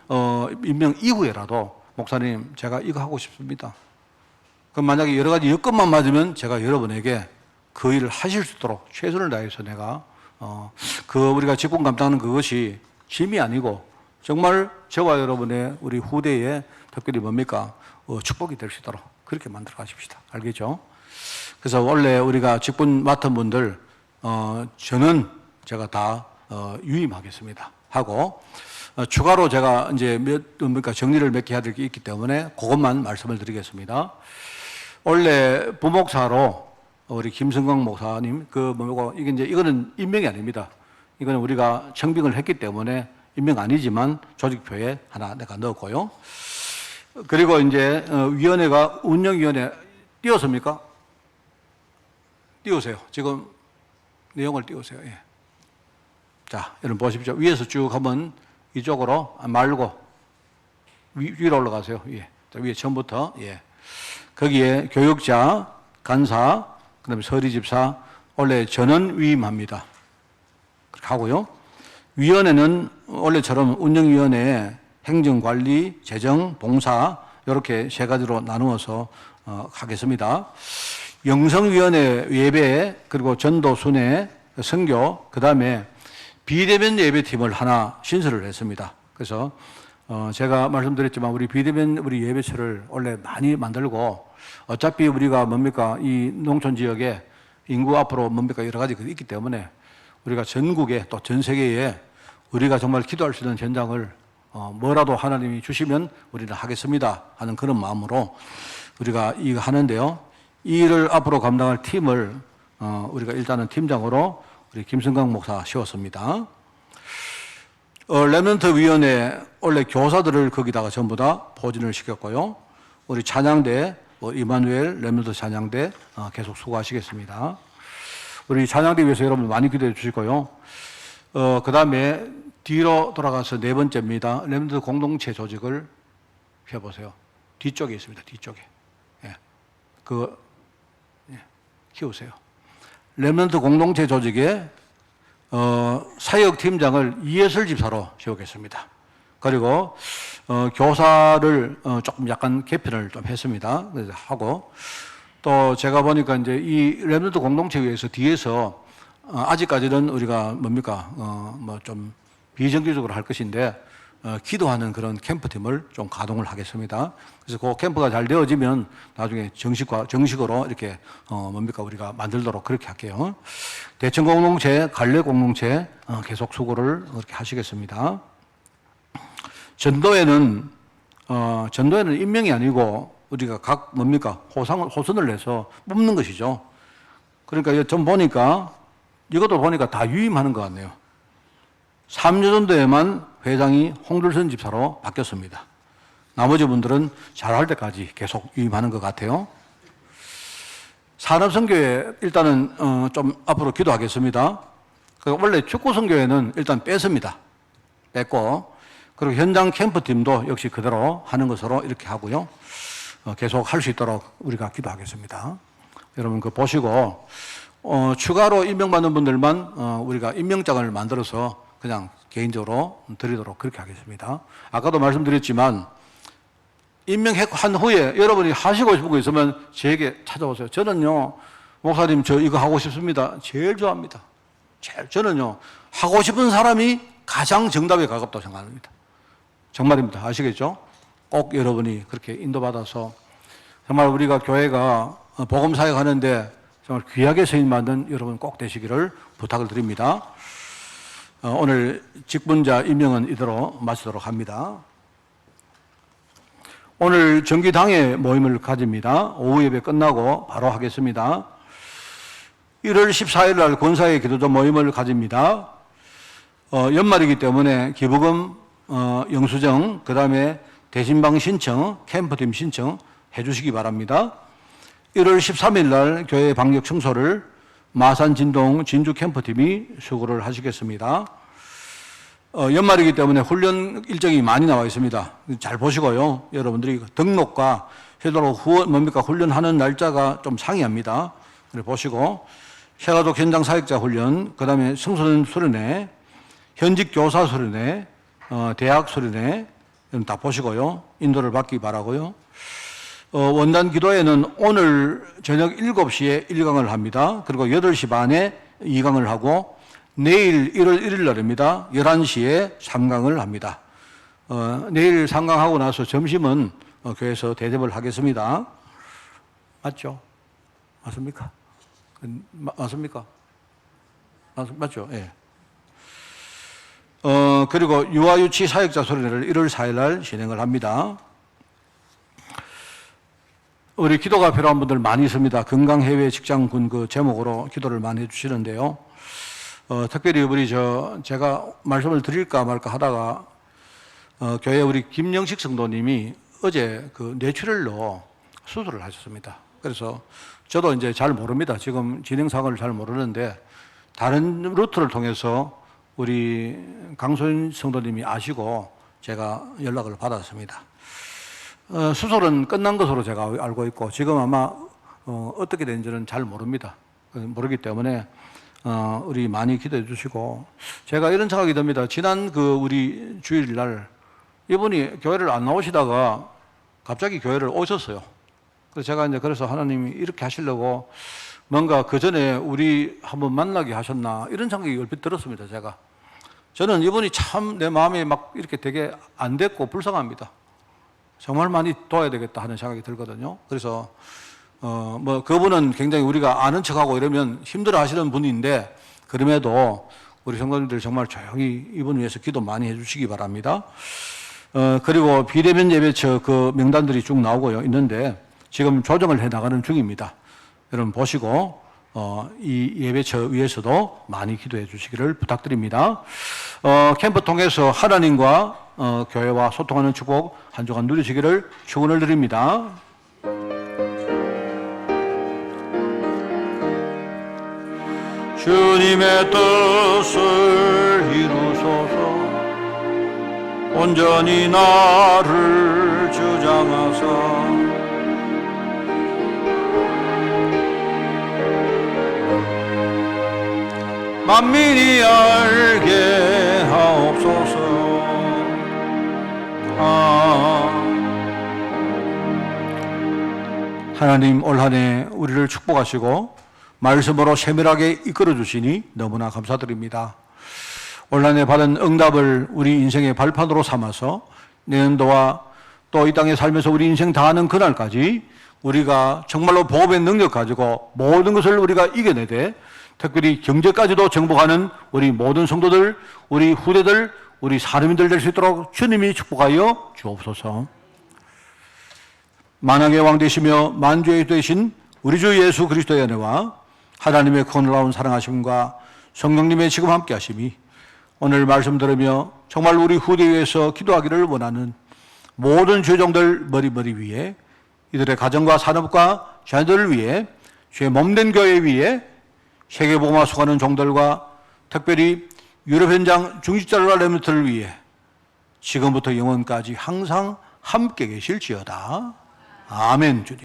임명 이후에라도 목사님 제가 이거 하고 싶습니다. 그럼 만약에 여러 가지 여건만 맞으면 제가 여러분에게 그 일을 하실 수 있도록 최선을 다해서 내가 우리가 직분 감당하는 그것이 짐이 아니고 정말 저와 여러분의 우리 후대에 특별히 뭡니까? 축복이 될 수 있도록 그렇게 만들어 가십시다. 알겠죠? 그래서 원래 우리가 직분 맡은 분들 저는 제가 다 유임하겠습니다 하고 추가로 제가 이제 정리를 몇 개 해야 될 게 있기 때문에 그것만 말씀을 드리겠습니다. 원래 부목사로 우리 김성광 목사님 이거는 임명이 아닙니다. 이거는 우리가 청빙을 했기 때문에 임명 아니지만 조직표에 하나 내가 넣었고요. 그리고 이제 위원회가 운영위원회 띄웠습니까? 띄우세요. 지금 내용을 띄우세요. 예. 자, 여러분 보십시오. 위에서 쭉 한번 이쪽으로 말고 위로 올라가세요. 예. 자, 위에 처음부터 예. 거기에 교육자, 간사, 그다음에 서리집사 원래 전원 위임합니다. 그렇게 하고요. 위원회는 원래처럼 운영위원회에 행정관리, 재정, 봉사 이렇게 세 가지로 나누어서 하겠습니다. 영성위원회 예배 그리고 전도 순회, 선교 그다음에 비대면 예배팀을 하나 신설을 했습니다. 그래서 제가 말씀드렸지만 우리 비대면 우리 예배처를 원래 많이 만들고 어차피 우리가 이 농촌 지역에 인구 앞으로 여러 가지 있기 때문에 우리가 전국에 또 전 세계에 우리가 정말 기도할 수 있는 전장을 뭐라도 하나님이 주시면 우리는 하겠습니다 하는 그런 마음으로 우리가 이거 하는데요. 이 일을 앞으로 감당할 팀을 우리가 일단은 팀장으로 우리 김승강 목사 세웠습니다. 렘넌트 위원회 원래 교사들을 거기다가 전부 다 포진을 시켰고요. 우리 찬양대 이마누엘 렘넌트 찬양대 계속 수고하시겠습니다. 우리 찬양대 위해서 여러분 많이 기도해 주시고요. 그 다음에 뒤로 돌아가서 네 번째입니다. 렘넌트 공동체 조직을 해보세요. 뒤쪽에 있습니다. 뒤쪽에. 예. 키우세요. 렘넌트 공동체 조직에 사역팀장을 이예슬 집사로 세우겠습니다. 그리고 교사를 조금 약간 개편을 좀 했습니다. 그래서 하고 또 제가 보니까 이제 이 렘넌트 공동체에서 뒤에서 아직까지는 우리가 뭡니까 뭐 좀 비정규적으로 할 것인데 기도하는 그런 캠프팀을 좀 가동을 하겠습니다. 그래서 그 캠프가 잘 되어지면 나중에 정식으로 이렇게 뭡니까 우리가 만들도록 그렇게 할게요. 대청 공동체, 관례 공동체 계속 수고를 그렇게 하시겠습니다. 전도회는 임명이 아니고 우리가 각 뭡니까 호선을 내서 뽑는 것이죠. 그러니까 전 보니까 이것도 보니까 다 유임하는 것 같네요. 3년 전도에만 회장이 홍들선 집사로 바뀌었습니다. 나머지 분들은 잘할 때까지 계속 유임하는 것 같아요. 산업선교회 일단은 좀 앞으로 기도하겠습니다. 원래 축구선교회는 일단 뺐습니다. 뺐고 그리고 현장 캠프팀도 역시 그대로 하는 것으로 이렇게 하고요. 계속 할 수 있도록 우리가 기도하겠습니다. 여러분 보시고 추가로 임명받는 분들만 우리가 임명장을 만들어서 그냥 개인적으로 드리도록 그렇게 하겠습니다. 아까도 말씀드렸지만 임명한 후에 여러분이 하시고 싶은 거 있으면 저에게 찾아오세요. 저는요 목사님 저 이거 하고 싶습니다. 제일 좋아합니다. 저는요 하고 싶은 사람이 가장 정답에 가깝다고 생각합니다. 정말입니다. 아시겠죠? 꼭 여러분이 그렇게 인도받아서 정말 우리가 교회가 복음사역 하는데 정말 귀하게 쓰임받는 여러분 꼭 되시기를 부탁을 드립니다. 오늘 직분자 임명은 이대로 마치도록 합니다. 오늘 정기당회 모임을 가집니다. 오후 예배 끝나고 바로 하겠습니다. 1월 14일 날 권사의 기도조 모임을 가집니다. 연말이기 때문에 기부금 영수증, 그 다음에 대신방 신청, 캠프팀 신청 해주시기 바랍니다. 1월 13일 날 교회 방역 청소를 마산 진동 진주 캠프팀이 수고를 하시겠습니다. 연말이기 때문에 훈련 일정이 많이 나와 있습니다. 잘 보시고요. 여러분들이 등록과 회도록 훈련하는 날짜가 좀 상이합니다. 그래 보시고 세가족 현장 사역자 훈련, 그 다음에 청소년 수련회, 현직 교사 수련회, 대학 수련회 다 보시고요. 인도를 받기 바라고요. 원단 기도회는 오늘 저녁 7시에 1강을 합니다. 그리고 8시 반에 2강을 하고 내일 1월 1일 날입니다. 11시에 3강을 합니다. 내일 3강하고 나서 점심은 교회에서 대접을 하겠습니다. 맞죠? 맞습니까? 맞습니까? 맞죠? 예. 그리고 유아유치 사역자 수련회를 1월 4일 날 진행을 합니다. 우리 기도가 필요한 분들 많이 있습니다. 건강해외 직장군 그 제목으로 기도를 많이 해주시는데요. 특별히 우리 제가 말씀을 드릴까 말까 하다가 교회 우리 김영식 성도님이 어제 그 뇌출혈로 수술을 하셨습니다. 그래서 저도 이제 잘 모릅니다. 지금 진행 상황을 잘 모르는데 다른 루트를 통해서 우리 강소연 성도님이 아시고 제가 연락을 받았습니다. 수술은 끝난 것으로 제가 알고 있고 지금 아마 어떻게 되는지는 잘 모릅니다. 모르기 때문에 우리 많이 기도해 주시고 제가 이런 생각이 듭니다. 지난 그 우리 주일날 이분이 교회를 안 나오시다가 갑자기 교회를 오셨어요. 그래서 제가 이제 그래서 하나님이 이렇게 하시려고 뭔가 그 전에 우리 한번 만나게 하셨나 이런 생각이 얼핏 들었습니다. 저는 이분이 참 내 마음에 막 이렇게 되게 안 됐고 불쌍합니다. 정말 많이 도와야 되겠다 하는 생각이 들거든요. 그래서 그분은 굉장히 우리가 아는 척하고 이러면 힘들어 하시는 분인데 그럼에도 우리 성도님들 정말 조용히 이분 위해서 기도 많이 해주시기 바랍니다. 그리고 비대면 예배처 그 명단들이 쭉 나오고요 있는데 지금 조정을 해 나가는 중입니다. 여러분 보시고 이 예배처 위에서도 많이 기도해 주시기를 부탁드립니다. 캠프 통해서 하나님과 교회와 소통하는 축복 한 주간 누리시기를 축원을 드립니다. 주님의 뜻을 이루소서 온전히 나를 주장하사 만민이 알게 하옵소서. 하나님 올 한 해 우리를 축복하시고 말씀으로 세밀하게 이끌어 주시니 너무나 감사드립니다. 올 한 해 받은 응답을 우리 인생의 발판으로 삼아서 내년도와 또 이 땅에 살면서 우리 인생 다하는 그날까지 우리가 정말로 보험의 능력 가지고 모든 것을 우리가 이겨내되 특별히 경제까지도 정복하는 우리 모든 성도들, 우리 후대들, 우리 사람인들 될 수 있도록 주님이 축복하여 주옵소서. 만왕의 왕 되시며 만주의 되신 우리 주 예수 그리스도의 은혜와 하나님의 그 놀라운 사랑하심과 성령님의 지금 함께 하심이 오늘 말씀 들으며 정말 우리 후대 위해서 기도하기를 원하는 모든 죄종들 머리 위에 이들의 가정과 산업과 자녀들을 위해 주의 몸된 교회 위에 세계복음화 수고하는 종들과 특별히 유럽 현장 중직자들과 레몬트를 위해 지금부터 영원까지 항상 함께 계실지어다. 아멘. 주님.